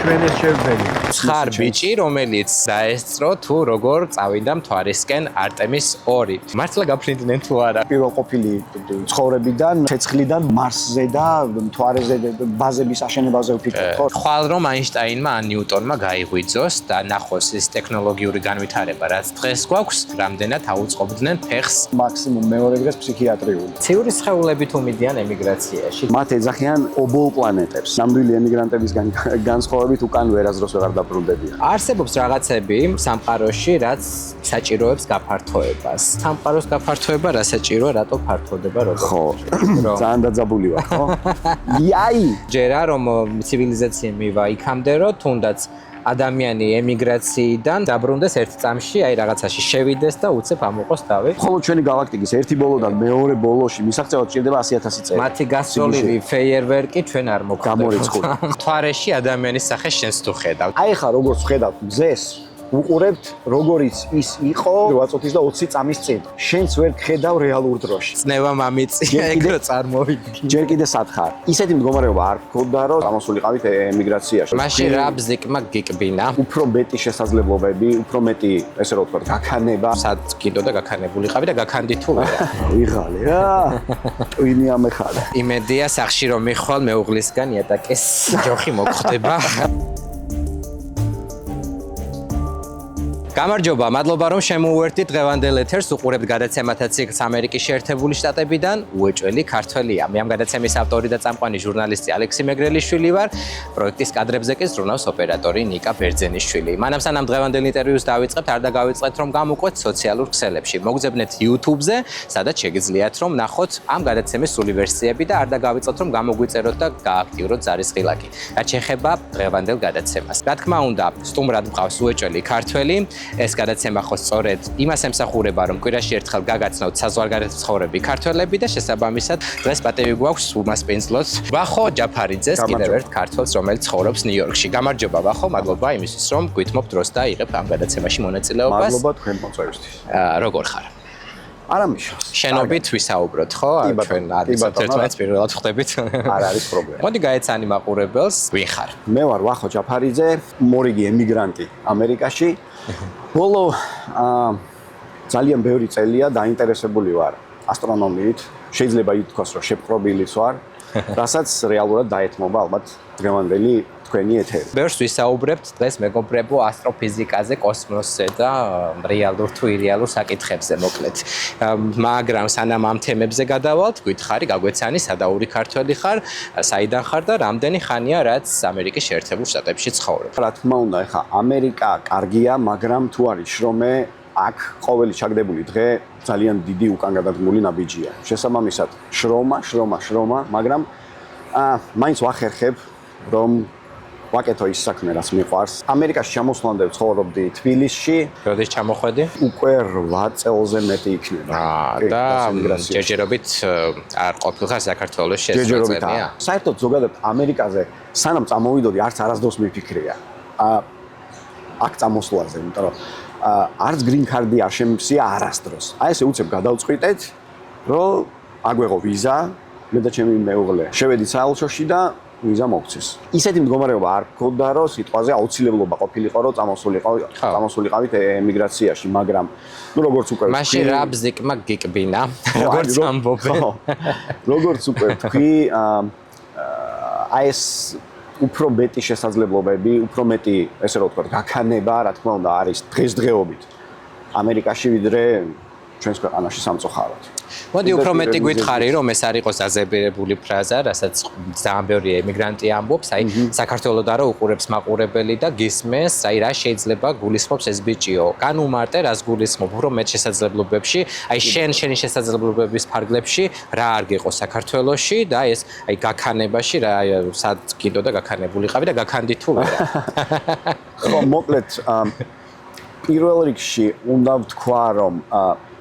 ჩვენეს შევძელი. ცხარ ბიჭი, რომელიც დაესწრო თუ როგორ წავიდა მთვარისკენ არტემის 2. მართლა გაფრინდნენ თუ არა? პირველყოფილი ცხოვრებიდან, ცეცხლიდან მარსზე და მთვარეზე ბაზების აშენებაზე ვფიქრობ, ხო? ხვალ რომ აინშტაინმა ან ნიუტონმა გაიღვიძოს და ნახოს ის ტექნოლოგიური განვითარება, რაც დღეს გვაქვს, რამდენად აუწყობდნენ ფეხს. მაქსიმუმ მეორე დღეს ფსიქიატრიული. ციური სხეულები თუ მიდიან ემიგრაციაში. მათ ეძახიან ობოლ პლანეტებს. ნამდვილი ემიგრანტებისგან განსხვავებით უკან ვერასდროს ვეღარ დაბრუნდებიან. არსებობს რაღაცები სამყაროში, რაც საჭიროებს გაფართოებას. სამყაროს გაფართოება რა საჭიროა, რატო ფართოვდება როგორ? ხო, ძალიან დაძაბული ვარ, ხო? იაი! ჯერა რომ ცივილიზაცია მივა იქამდე, რომ თუნდაც ადამიანი ემიგრაციიდან დაბრუნდეს ერთ წამში, აი რაღაცაში შევიდეს და უცებ ამოყოს თავი. ხოლო ჩვენი galaktikis ერთი ბოლოდან მეორე ბოლოში მისაღწევად ჭირდება 100,000 წელი. მათი გასწოლილი ფეიერვერკი ჩვენ არ მოხდება. გამორიცხული. მთვარეში ადამიანის სახე შენს თუ ხედავ. აი ხა როგორც ხედავთ გზეს უყურებთ როგორიც ის იყო 8 და 20 წამის წინ. შენც ვერ ხედავ რეალურ დროში. წნევა მამიწია ეგრო წარმოვიდგინე. ჯერ კიდე სათხარ. ისეთი მდგომარეობა არ გქონდა რომ გამოსულიყავით ემიგრაციაში. მაშინ რა ბზიკმა გიკბინა? უფრო მეტი შესაძლებლობები, უფრო მეტი ესე რომ ვთქვათ, გაქანება. სად კიდო და გაქანებულიყავი და გაქანდი თუ არა? ვიღალე რა. ვინი ამეხარა. იმედია სახში რომ მიხვალ მეუღლისგან იატაკის ჯოხი მოგხდება. გამარჯობა, მადლობა რომ შემოუერთდით დღევანდელ ეთერს. უყურებთ გადაცემათა ციკლს ამერიკის შეერთებული შტატებიდან. უეჭველი ქართველია. მე ამ გადაცემის ავტორი და წამყვანი ჟურნალისტი ალექსი მეგრელიშვილი ვარ. პროექტის კადრებზე კი ზრუნავს ოპერატორი ნიკა ბერძენიშვილი. მანამ სანამ დღევანდელ ინტერვიუს დავიწყებთ, არ დაგავიწყეთ რომ გამოყვეთ სოციალურ ქსელებში. მოგძებნეთ YouTube-ზე, სადაც შეგიძლიათ რომ ნახოთ ამ გადაცემის სრული ვერსიები და არ დაგავიწყეთ რომ გამოგვიწეროთ და გააქტიუროთ ზარისხილაკი. რაც შეეხება დღევანდელ გადაცემას. რა თქმა უნდა, სტუმრად მყავს უეჭველი ქართველი. ეს გადაცემა ხო სწორედ იმას ემსახურება, რომ კვირაში ერთხელ გაგაცნოთ საზღვარგარეთ მცხოვრები ქართველები და შესაბამისად დღეს პატივი გვაქვს უმასპინძლოთ ვახო ჯაფარიძეს, კიდევ ერთ ქართველს, რომელიც ცხოვრობს ნიუ-იორკში. გამარჯობა ვახო, მადლობა იმისთვის, რომ გვითმობ დროს და იღებ ამ გადაცემაში მონაწილეობას. მადლობა თქვენ მოწვევისთვის. როგორ ხარ? არამიშავს. შენობით ვისაუბროთ, ხო? ჩვენ ერთმანეთს პირველად ხვდებით. არ არის პრობლემა. მოდი გაეცანი მაყურებელს, ვინ ხარ? მე ვარ ვახო ჯაფარიძე, მორიგი ემიგრანტი ამერიკაში. ბოლო ძალიან ბევრი წელია დაინტერესებული ვარ ასტრონომიით. შეიძლება ითქვას, რომ შეპყრობილიც ვარ, რასაც რეალურად დაეთმობა ალბათ დღევანდელი თქვენი ეთერი. ბევრს ვისაუბრებთ დღეს მეგობრებო ასტროფიზიკაზე, კოსმოსზე და რეალურ თუ ირეალურ საკითხებზე მოკლედ. მაგრამ სანამ ამ თემებზე გადავალთ, გითხარი, გაგვეცანი, სადაური ქართველი ხარ, საიდან ხარ და რამდენი ხანია, რაც ამერიკის შეერთებულ შტატებში ცხოვრობ. რა თქმა უნდა, ეხა ამერიკა კარგია, მაგრამ თუ არის შრომე, აქ ყოველი ჩაგდებული დღე ძალიან დიდი უკან გადადგმული ნაბიჯია. შესაბამისად, შრომა, მაგრამ მაინც ვახერხებ, რომ ვაკეთო ის საქმე, რაც მიყვარს. ამერიკაში ჩამოსვლამდე ცხოვრობდი თბილისში. როდის ჩამოხვედი? უკვე 8 წელზე მეტი იქნება. და ჯერჯერობით არ ყოფილხარ საქართველოში შესაძლებელია. საერთოდ ზოგადად ამერიკაზე სანამ წამოვიდოდი, არც არასდროს მიფიქრია. აქ წამოსვლაზე, იმიტომ რომ არც green card-ი არ შემსია არასდროს. აი ესე უცებ გადავწყვიტეთ, რომ აგვეღო ვიზა, მე და ჩემი მეუღლე. შევედით საელჩოში და ვიზა მოგცეს. ისეთი მდგომარეობა არ გქონდა, რომ სიტყვაზე აუცილებლობა ყოფილიყო, რომ წამოსულიყავით ემიგრაციაში, მაგრამ ნუ როგორც უკვე მაშინ რა ბზიკმა გიკბინა, როგორც ამბობენ. როგორც უკვე თქვი, აი ეს უფრო მეტი შესაძლებლობები, უფრო მეტი, ესე რომ ვთქვათ, გაქანება, რა თქმა უნდა, არის დღესდღეობით ამერიკაში, ვიდრე ჩვენს ქვეყანაში სამწუხაროდ. მოდი უფრო მეტი გითხარი, რომ ეს არ იყოს აზერბაიჯანული ფრაზა, რასაც ძალიან ბევრი ემიგრანტი ამბობს, აი საქართველოს და რა უყურებს მაყურებელი და გისმენს, აი რა შეიძლება გულისხმობს ეს ბიჭიო. განუმარტე რას გულისხმობ, უფრო მეტ შესაძლებლობებში, აი შენი შესაძლებლობების ფარგლებში რა არ გიყო საქართველოში და ეს აი გაქანებაში რა სად კიდო და გაქანებულიყავი და გაქანდი თუ არა. ხო, მოკლედ პირველ რიგში უნდა ვთქვა, რომ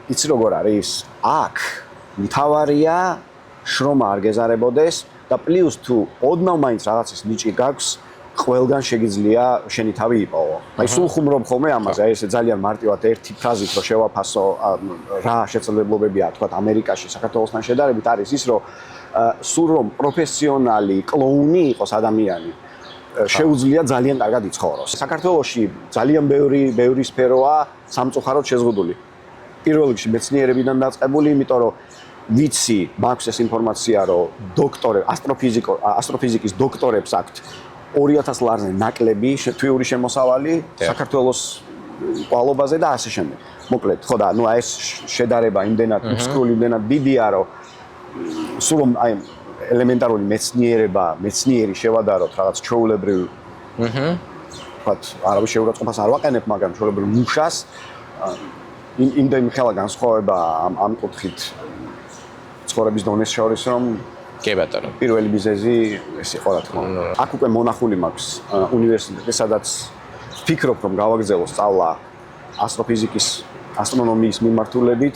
იცი როგორ არის? აქ მთავარია შრომა არ გეზარებოდეს და პლუს თუ ოდნავ მაინც რაღაცის ნიჭი გაქვს, ყველგან შეგიძლია შენი თავი იპოვო. აი სულ ხუმრობ ხოლმე ამაზე, აი ესე ძალიან მარტივად ერთი ფრაზით რომ შევაფასო რა შესაძლებლობებია თქვა ამერიკაში საქართველოსთან შედარებით არის ის რომ სულ რომ პროფესიონალი კლოუნი იყოს ადამიანი შეუძლია ძალიან კარგად იცხოვროს. საქართველოში ძალიან ბევრი სფეროა სამწუხაროდ შეზღუდული. პირველ რიგში მეცნიერებიდან დაწყებული, იმიტომ რომ ვიცი, მაქვს ეს ინფორმაცია, რომ ასტროფიზიკის დოქტორებს აქვთ 2000 ლარზე ნაკლები თვიური შემოსავალი საქართველოს კვალობაზე და ასე შემდეგ. მოკლედ, ხო და ნუ ეს შედარება იმდენად მსკრული, იმდენად დიდია, რომ სულ აი ელემენტარული მეცნიერი შევადაროთ რაღაც ჩვეულებრივ ვთქვათ, არავის შეურაცხყოფას არ ვაყენებ, მაგრამ ჩვეულებრივ მუშას იმდენი ხელა განსხვავება ამ კუთხით ცხოვრების დონეს შორის, რომ კი ბატონო. პირველი მიზეზი ეს იყო რა თქმა უნდა. აქ უკვე მონახული მაქვს უნივერსიტეტი, სადაც ვფიქრობ, რომ გავაგრძელო სწავლა ასტროფიზიკის, ასტრონომიის მიმართულებით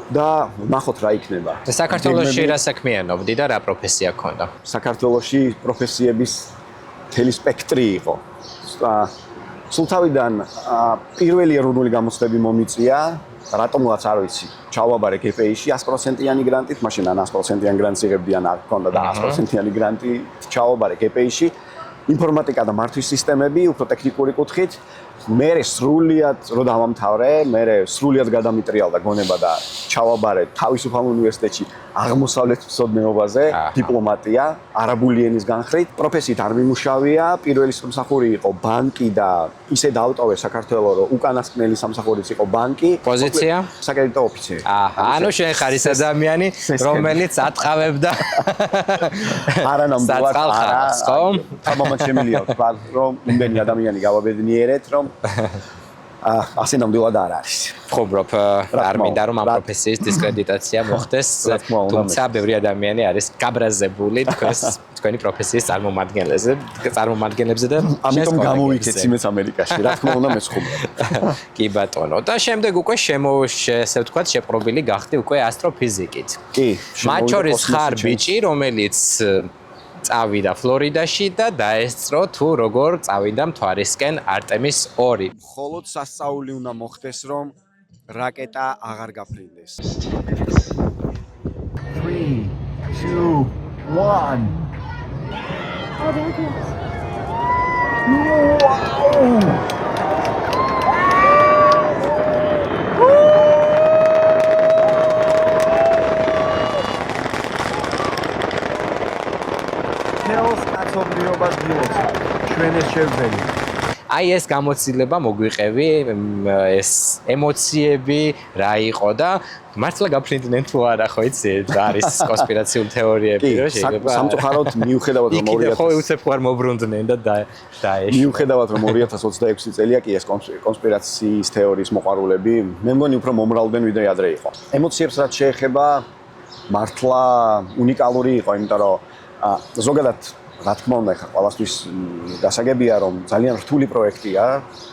და ნახოთ რა იქნება. და საქართველოში რა საქმიანობდი და რა პროფესია გქონდა? საქართველოში პროფესიების მთელი სპექტრი იყო. სულ თავიდან პირველი ეროვნული გამოცდები მომიწია, რატომაც არ ვიცი, ჩავაბარე GPI-ში 100%-იანი გრანტით, მაშინ ან 100%-იანი გრანტს იღებდიან, არ გქონდა და 100%-იანი გრანტი ჩავაბარე GPI-ში. ინფორმატიკა და მართვის სისტემები, უფრო ტექნიკური კუთხით. მე სრულიად რო დავამთავრე, მე სრულიად გადამიტრიალდა გონება და ჩავაბარე თავისუფალ უნივერსიტეტში აღმოსავლეთმცოდნეობაზე, დიპლომატია, არაბული ენის განხრით. პროფესიით არ მიმუშავია, პირველი სამსახური იყო ბანკი და ისე დავტოვე საქართველოს, რომ უკანასკნელი სამსახურიც იყო ბანკი. პოზიცია? საკრედიტო ოფიცერი. ანუ შენ ხარ ის ადამიანი, რომელიც ატყავებდა არანამდვილად არა. ხო? თამამად შემიძლია ვთქვა, რომ იმდენი ადამიანი გავაბედნიერეთ, რომ ასე ნამდვილად არ არის. ხობრობ, არ მინდა რომ ამ პროფესიის დისკრედიტაცია მოხდეს, თუმცა ბევრი ადამიანი არის გაბრაზებული თქვენი პროფესიის წარმომადგენლებზე და ამიტომ გამოვიქეთ იმეც ამერიკაში, რა თქმა უნდა მეცხოვრე. კი ბატონო. და შემდეგ უკვე ესე ვთქვათ, შეპყრობილი გახდი უკვე ასტროფიზიკით. კი. მათ შორის ხარ ბიჭი, რომელიც წავიდა ფლორიდაში და დაესწრო თუ როგორ წავიდა მთვარისკენ არტემის 2. მხოლოდ სასწაული უნდა მოხდეს, რომ რაკეტა აღარ გაფრინდეს. 3 2 1 Oh, there it is. თელს კაცობრიობას გილოცავ. ჩვენ ეს შევძელი. აი ეს გამოცდილება მოგვიყევი, ეს ემოციები რა იყო და მართლა გაფრინდნენ თუ არა, ხო იცი, არის კონსპირაციული თეორიები, რომ შეიძლება სამწუხაროდ მიუხედავად რომ იქ ხო უცებ ხარ მობრუნდნენ და დაეშვა. მიუხედავად რომ 2026 წელია კი ეს კონსპირაციის თეორიის მოყვარულები, მე მგონი უფრო მომრავლდნენ ვიდრე ადრე იყო. ემოციებს რაც შეეხება მართლა უნიკალური იყო, იმიტომ რომ ზოგადად რა თქმა უნდა ხა ყველასთვის გასაგებია რომ ძალიან რთული პროექტია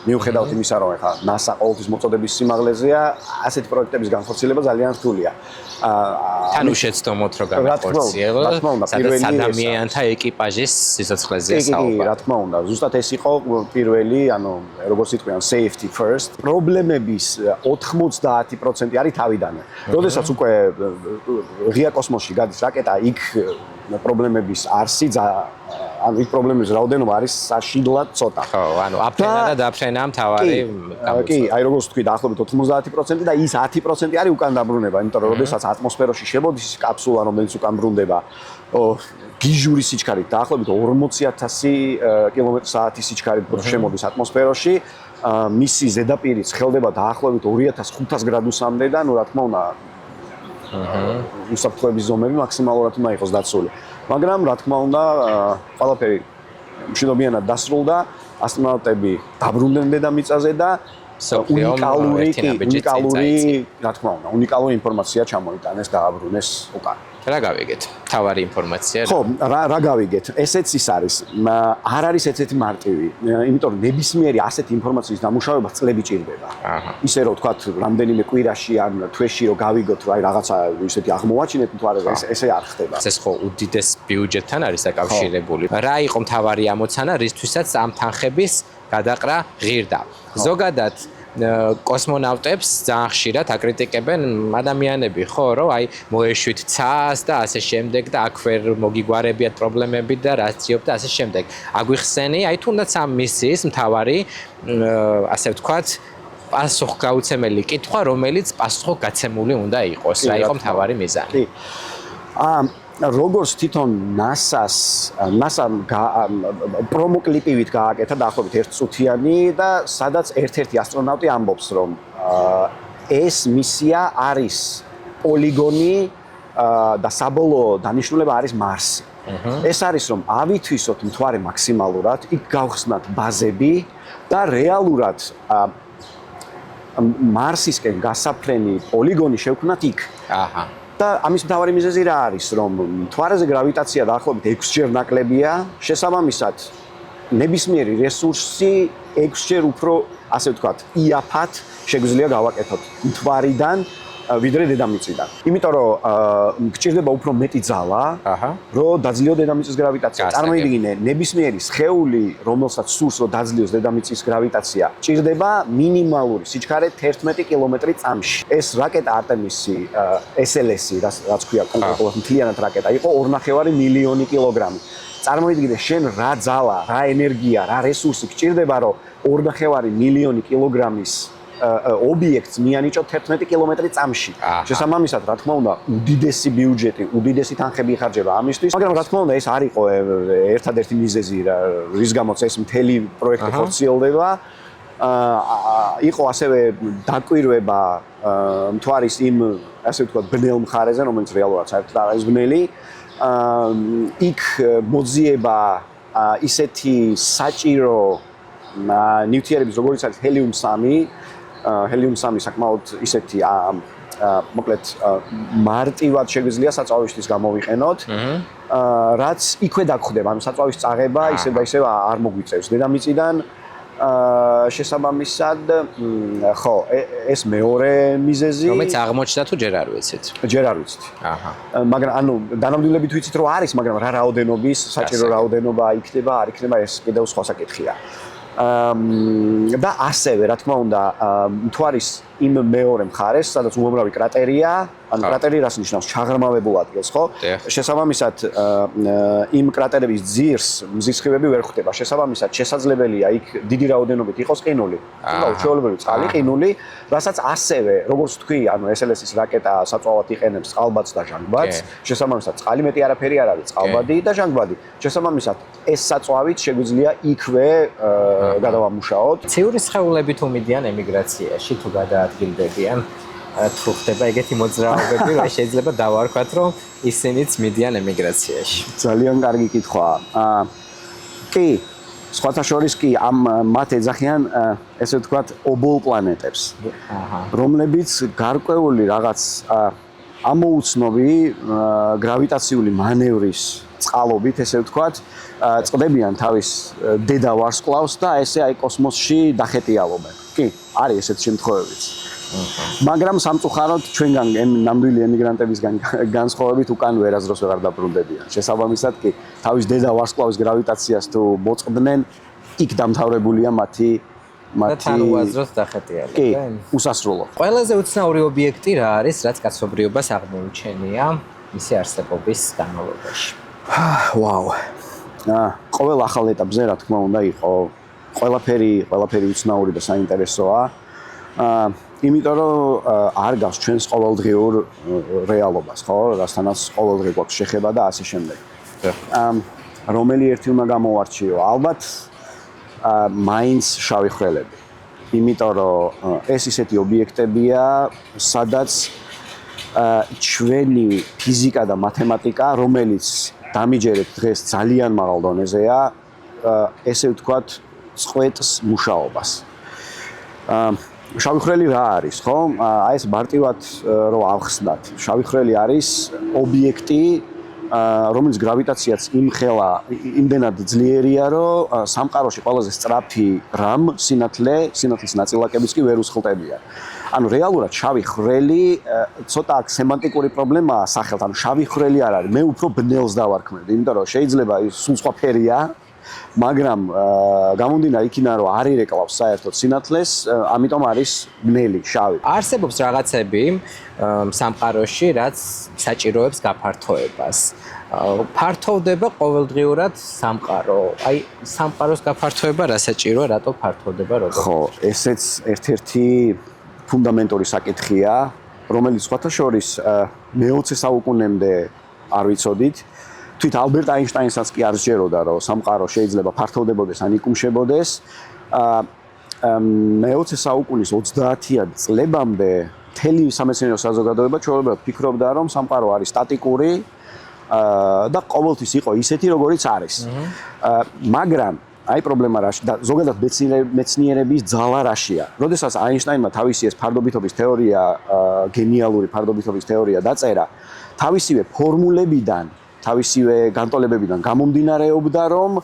მიუხედავად იმისა რომ ხა NASA ყოველთვის მოწოდების სიმაღლეზეა ასეთი პროექტების განხორციელება ძალიან რთულია თან უშეცდომოთ რომ განხორციელოს სადაც ადამიანთა ეკიპაჟის სიცოცხლეზეა საუბარი რა თქმა უნდა ზუსტად ეს იყო პირველი ანუ როგორც იტყვიან safety first პრობლემების 90% არის თავიდანვე როდესაც უკვე ღია კოსმოსში გადის რაკეტა იქ პრობლემების არსი ანუ იქ პრობლემების რაოდენობა არის საშინლად ცოტა. ხო, ანუ აფრენა და დაფრენა მთავარი გამოწვევა. კი, აი როგორც თქვი, დაახლოებით 90% და ის 10% არის უკან დაბრუნება, იმიტომ რომ როდესაც ატმოსფეროში შემოდის კაფსულა, რომელიც უკან ბრუნდება, გიჟური სიჩქარით, დაახლოებით 40000 კმ/სთ სიჩქარით შემოდის ატმოსფეროში, მისი ზედაპირი ცხელდება დაახლოებით 2500 გრადუსამდე და ნუ რა თქმა უნდა უსაფრთხოების ზომები მაქსიმალურად უნდა იყოს დაცული. მაგრამ რა თქმა უნდა, ყველაფერი მშვიდობიანად დასრულდა, ასტრონავტები დაბრუნდნენ დედამიწაზე და უნიკალური, რა თქმა უნდა, უნიკალური ინფორმაცია ჩამოიტანეს დააბრუნეს უკან. რა გავიგეთ? თავარი ინფორმაცია. ხო, რა გავიგეთ? ესეც ის არის. არ არის ესეთი მარტივი, იმიტომ რომ ნებისმიერი ასეთი ინფორმაციის დამუშავება წლები ჭირდება. ისე რომ ვთქვათ, რამდენიმე კვირაში ან თვეში რომ გავიგოთ, რომ აი რაღაცა ისეთი აღმოვაჩინეთ თუ არა, ესე არ ხდება. ეს ხო უდიდეს ბიუჯეტთან არის დაკავშირებული. რა იყო მთავარი ამოცანა, რისთვისაც ამ თანხების გადაყრა ღირდა? ზოგადად კოსმონავტებს ძალიან ხშირად აკრიტიკებენ ადამიანები, ხო, რომ აი მოეშვით ცას და ასე შემდეგ და აქ ვერ მოგიგვარებიათ პრობლემები და რაც ძიობ და ასე შემდეგ. აგვიხსენი, აი თუნდაც ამ მისიის მთავარი ასე ვთქვათ პასუხგაუცემელი კითხვა, რომელიც პასუხგაცემული უნდა იყოს. რა იყო მთავარი მიზანი? კი. როგორც თვითონ NASA-ს პრომოკლიპივით გააკეთა დაახლოებით 1 წუთიანი და სადაც ერთ-ერთი ასტრონავტი ამბობს, რომ ეს მისია არის პოლიგონი და საბოლოო დანიშნულება არის მარსი. ეს არის რომ ავითვისოთ მთვარე მაქსიმალურად, იქ გავხსნათ ბაზები და რეალურად მარსისკენ გასაფრენი პოლიგონი შევქმნათ იქ. აჰა. და ამის მთავარი მიზეზი რა არის, რომ მთვარეზე გრავიტაცია დაახლოებით 6-ჯერ ნაკლებია, შესაბამისად ნებისმიერი რესურსი 6-ჯერ უფრო, ასე ვთქვათ, იაფად შეგვიძლია გავაკეთოთ მთვარიდან ვიდრე დედამიწიდან. იმიტომ რომ გჭირდება უფრო მეტი ძალა, რომ დაძლიოს დედამიწის გრავიტაცია. წარმოიდგინე, ნებისმიერი სხეული, რომელსაც სურს რომ დაძლიოს დედამიწის გრავიტაცია, ჭირდება მინიმალური სიჩქარე 11 კილომეტრი წამში. ეს რაკეტა არტემისი SLS-ი, რაც ქვია კონკრეტულად მთლიანად რაკეტა, იყო 2.5 მილიონი კილოგრამი. წარმოიდგინე, შენ რა ძალა, რა ენერგია, რა რესურსი გჭირდება, რომ 2.5 მილიონი კილოგრამის ობიექტს მიანიჭოთ 11 კილომეტრი წამში. შესაბამისად, რა თქმა უნდა, უდიდესი ბიუჯეტი, უდიდესი თანხები იხარჯება ამისთვის, მაგრამ რა თქმა უნდა, ეს არ იყო ერთადერთი მიზეზი, რის გამოც ეს მთელი პროექტი ხორციელდება. იყო ასევე დაკვირვება მთვარის იმ, ასე ვთქვათ, ბნელ მხარეზე, რომელიც რეალურად საერთოდ არ არის ბნელი. იქ მოძიება ისეთი საჭირო ნივთიერების, როგორიც არის ჰელიუმ-3, ჰელიუმ-3 საკმაოდ ისეთი მოკლედ მარტივად შეგვიძლია საწვავისთვის გამოვიყენოთ. რაც იქვე დაგხვდება, ანუ საწვავის წაღება ისევ არ მოგვიწევს დედამიწიდან. შესაბამისად, ხო, ეს მეორე მიზეზი, რომელიც აღმოჩნდა თუ ჯერ არ ვიცით? ჯერ არ ვიცით. მაგრამ ანუ დანამდვილებით ვიცით რომ არის, მაგრამ რა რაოდენობის, საჭირო რაოდენობა იქნება, არ იქნება, ეს კიდევ სხვა საკითხია. და ასევე, რა თქმა უნდა, მთვარის იმ მეორე მხარეს, სადაც უამრავი კრატერია, ანუ კრატერი რას ნიშნავს? ჩაღრმავებულ ადგილს, ხო? შესაბამისად, იმ კრატერების ძირს მზისხივები ვერ ხვდება. შესაბამისად, შესაძლებელია იქ დიდი რაოდენობით იყოს ყინული. თუმცა უჩვეულებრივი წყალი, ყინული, რასაც ასევე, როგორც თქვი, ანუ SLS-ის რაკეტა საწვავად იყენებს წყალბადს და ჟანგბადს. შესაბამისად, წყალი მეტი არაფერი არ არის, წყალბადი და ჟანგბადი. შესაბამისად, ეს საწვავით შეგვიძლია იქვე გადავამუშაოთ. ციური სხეულები თუ მიდიან ემიგრაციაში, თუ გადაადგილდებიან, თუ ხდება ეგეთი მოძრაობები, რომ შეიძლება დავარქვათ, რომ ისინიც მიდიან ემიგრაციაში. ძალიან კარგი კითხვაა. კი, სხვათა შორის კი მათ ეძახიან, ესე ვთქვათ, ობოლ პლანეტებს, რომლებიც გარკვეული რაღაც ამოუცნობი გრავიტაციული მანევრის წყალობით, ესე ვთქვათ, წყდებიან თავის დედა ვარსკვლავს და ესე აი კოსმოსში დახეტიალობენ. კი, არის ესეთი შემთხვევებიც. მაგრამ სამწუხაროდ ჩვენგან ნამდვილი ემიგრანტებისგან განსხვავებით უკან ვერასდროს ვეღარ დაბრუნდებიან. შესაბამისად კი, თავის დედა ვარსკვლავის გრავიტაციას თუ მოწყდნენ, იქ დამთავრებულია მათი და თან უაზროდ დახეტიალებენ. კი, უსასრულო. ყველაზე უცნაური ობიექტი რა არის, რაც კაცობრიობას აღმოუჩენია მისი არსებობის განმავლობაში? ვაუ. ყოველ ახალ ეტაპზე, რა თქმა უნდა, იყო ყველაფერი უცნაური და საინტერესოა. იმიტომ რომ არ გავს ჩვენს ყოველდღიურ რეალობას, ხო, რასთანაც ყოველდღე გვაქვს შეხება და ასე შემდეგ. რომელი ერთი უნდა გამოვარჩიო? ალბათ მაინც შავი ხვრელები. იმიტომ რომ ეს ისეთი ობიექტებია, სადაც ჩვენი ფიზიკა და მათემატიკა, რომელიც დამიჯერეთ დღეს ძალიან მაღალ დონეზეა, ესე ვთქვათ, წყვეტს მუშაობას. შავი ხვრელი რა არის, ხო? აი ეს მარტივად რო ავხსნათ. შავი ხვრელი არის ობიექტი, რომელიც გრავიტაციაც იმდენად ძლიერია, რომ სამყაროში ყველაზე სწრაფი რამ სინათლის ნაწილაკებიც კი ვერ უსხლტებიან. ანუ რეალურად შავი ხვრელი ცოტა აქ სემანტიკური პრობლემაა სახელთ, ანუ შავი ხვრელი არ არის. მე უფრო ბნელს დავარქმევ, იმიტომ რომ შეიძლება ის სულ სხვა ფერია, მაგრამ გამომდინარე იქიდან რომ არ ირეკლავს საერთოდ სინათლეს, ამიტომ არის ბნელი, შავი. არსებობს რაღაცები სამყაროში, რაც საჭიროებს გაფართოებას. ფართოვდება ყოველდღიურად სამყარო. აი, სამყაროს გაფართოება რა საჭიროა, რატო ფართოვდება როგორ? ხო, ესეც ერთ-ერთი ფუნდამენტური საკითხია, რომელიც სხვათა შორის მე-20 საუკუნემდე არ ვიცოდით. თვით ალბერტ აინშტაინსაც კი არ სჯეროდა, რომ სამყარო შეიძლება ფართოვდებოდეს ან იკუმშებოდეს. მე-20 საუკუნის 30-იან წლებამდე მთელი სამეცნიერო საზოგადოება ჩვეულებრივ ფიქრობდა, რომ სამყარო არის სტატიკური და ყოველთვის იყო ისეთი, როგორიც არის. მაგრამ აი პრობლემა რა და ზოგადად მეცნიერების ძალა რაშია. როდესაც აინშტაინმა თავისი ეს ფარდობითობის თეორია, გენიალური ფარდობითობის თეორია დაწერა, თავისივე ფორმულებიდან, თავისივე განტოლებებიდან გამომდინარეობდა, რომ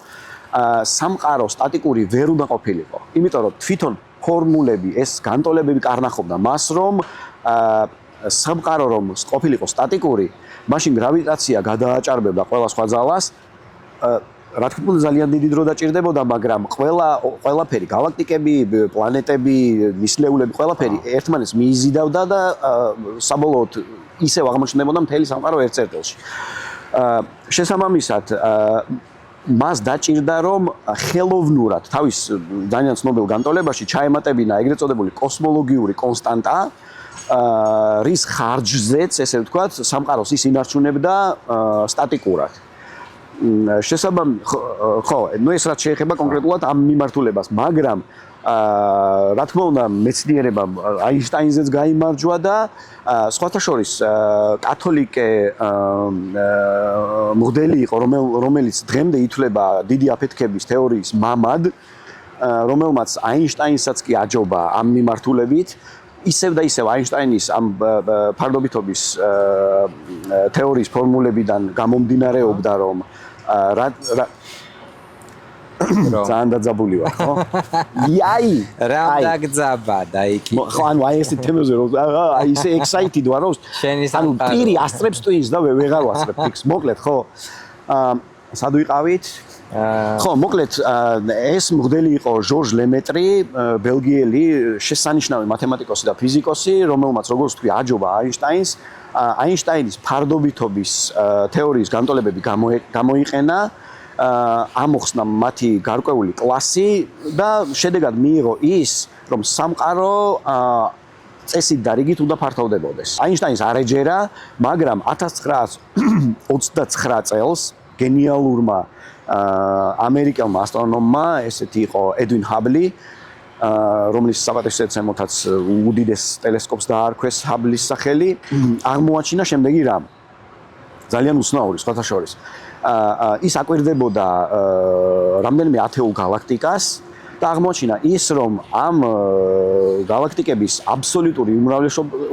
სამყარო სტატიკური ვერ უნდა ყოფილიყო. იმიტომ რომ თვითონ ფორმულები, ეს განტოლებები კარნახობდა მას, რომ სამყარო რომ ყოფილიყო სტატიკური, მაშინ გრავიტაცია გადააჭარბებდა ყველა სხვა ძალას. რა თქმა უნდა ძალიან დიდი დრო დაჭირდებოდა, მაგრამ ყველაფერი, გალაქტიკები, პლანეტები, ნისლეულები, ყველაფერი ერთმანეთს მიიზიდავდა და საბოლოოდ ისევ აღმოჩნდებოდა მთელი სამყარო ერთ წერტილში. შესაბამისად, მას დაჭირდა, რომ ხელოვნურად თავის ძალიან ცნობილ განტოლებაში ჩაემატებინა ეგრეთ წოდებული კოსმოლოგიური კონსტანტა, რის ხარჯზეც, ესე ვთქვათ, სამყაროს ის ინარჩუნებდა სტატიკურად. ხო, ნუ ეს რაც შეეხება კონკრეტულად ამ მიმართულებას, მაგრამ რა თქმა უნდა, მეცნიერებამ აინშტაინზეც გაიმარჯვა და სხვათა შორის კათოლიკე მღვდელი იყო, რომელიც დღემდე ითვლება დიდი აფეთქების თეორიის მამად, რომელმაც აინშტაინსაც კი აჯობა ამ მიმართულებით. ისევ და ისევ აინშტაინის ამ ფარდობითობის თეორიის ფორმულებიდან გამომდინარეობდა, რომ ძალიან დაძაბული ვარ, ხო? იაი! რა დაგძაბა და იქ. ხო, ანუ აი ეს თემაზე რომ აი ისე excited ვარ, რომ ანუ პირი ასწრებს ტვინს და ვეღარ ვასწრებ ფიქს. მოკლედ, ხო? სად ვიყავით? ხო, მოკლედ ეს მღვდელი იყო ჟორჟ ლემეტრი, ბელგიელი, შესანიშნავი მათემატიკოსი და ფიზიკოსი, რომელმაც როგორც თქვი, აჯობა აინშტაინს. აინშტაინის ფარდობითობის თეორიის განტოლებები გამოიყენა, ამოხსნა მათი გარკვეული კლასი და შედეგად მიიღო ის, რომ სამყარო წესით და რიგით უნდა ფართოვდებოდეს. აინშტაინს არ ეჯერა, მაგრამ 1929 წელს გენიალურმა ამერიკელმა ასტრონომმა, ესეთი იყო ედვინ ჰაბლი, რომლის საპატივცემლოთაც უდიდეს ტელესკოპს დაარქვეს ჰაბლის სახელი, აღმოაჩინა შემდეგი რამ. ძალიან უცნაური სხვათა შორის. ის აკვირდებოდა რამდენიმე ათეულ გალაქტიკას და აღმოაჩინა ის, რომ ამ გალაქტიკების აბსოლუტური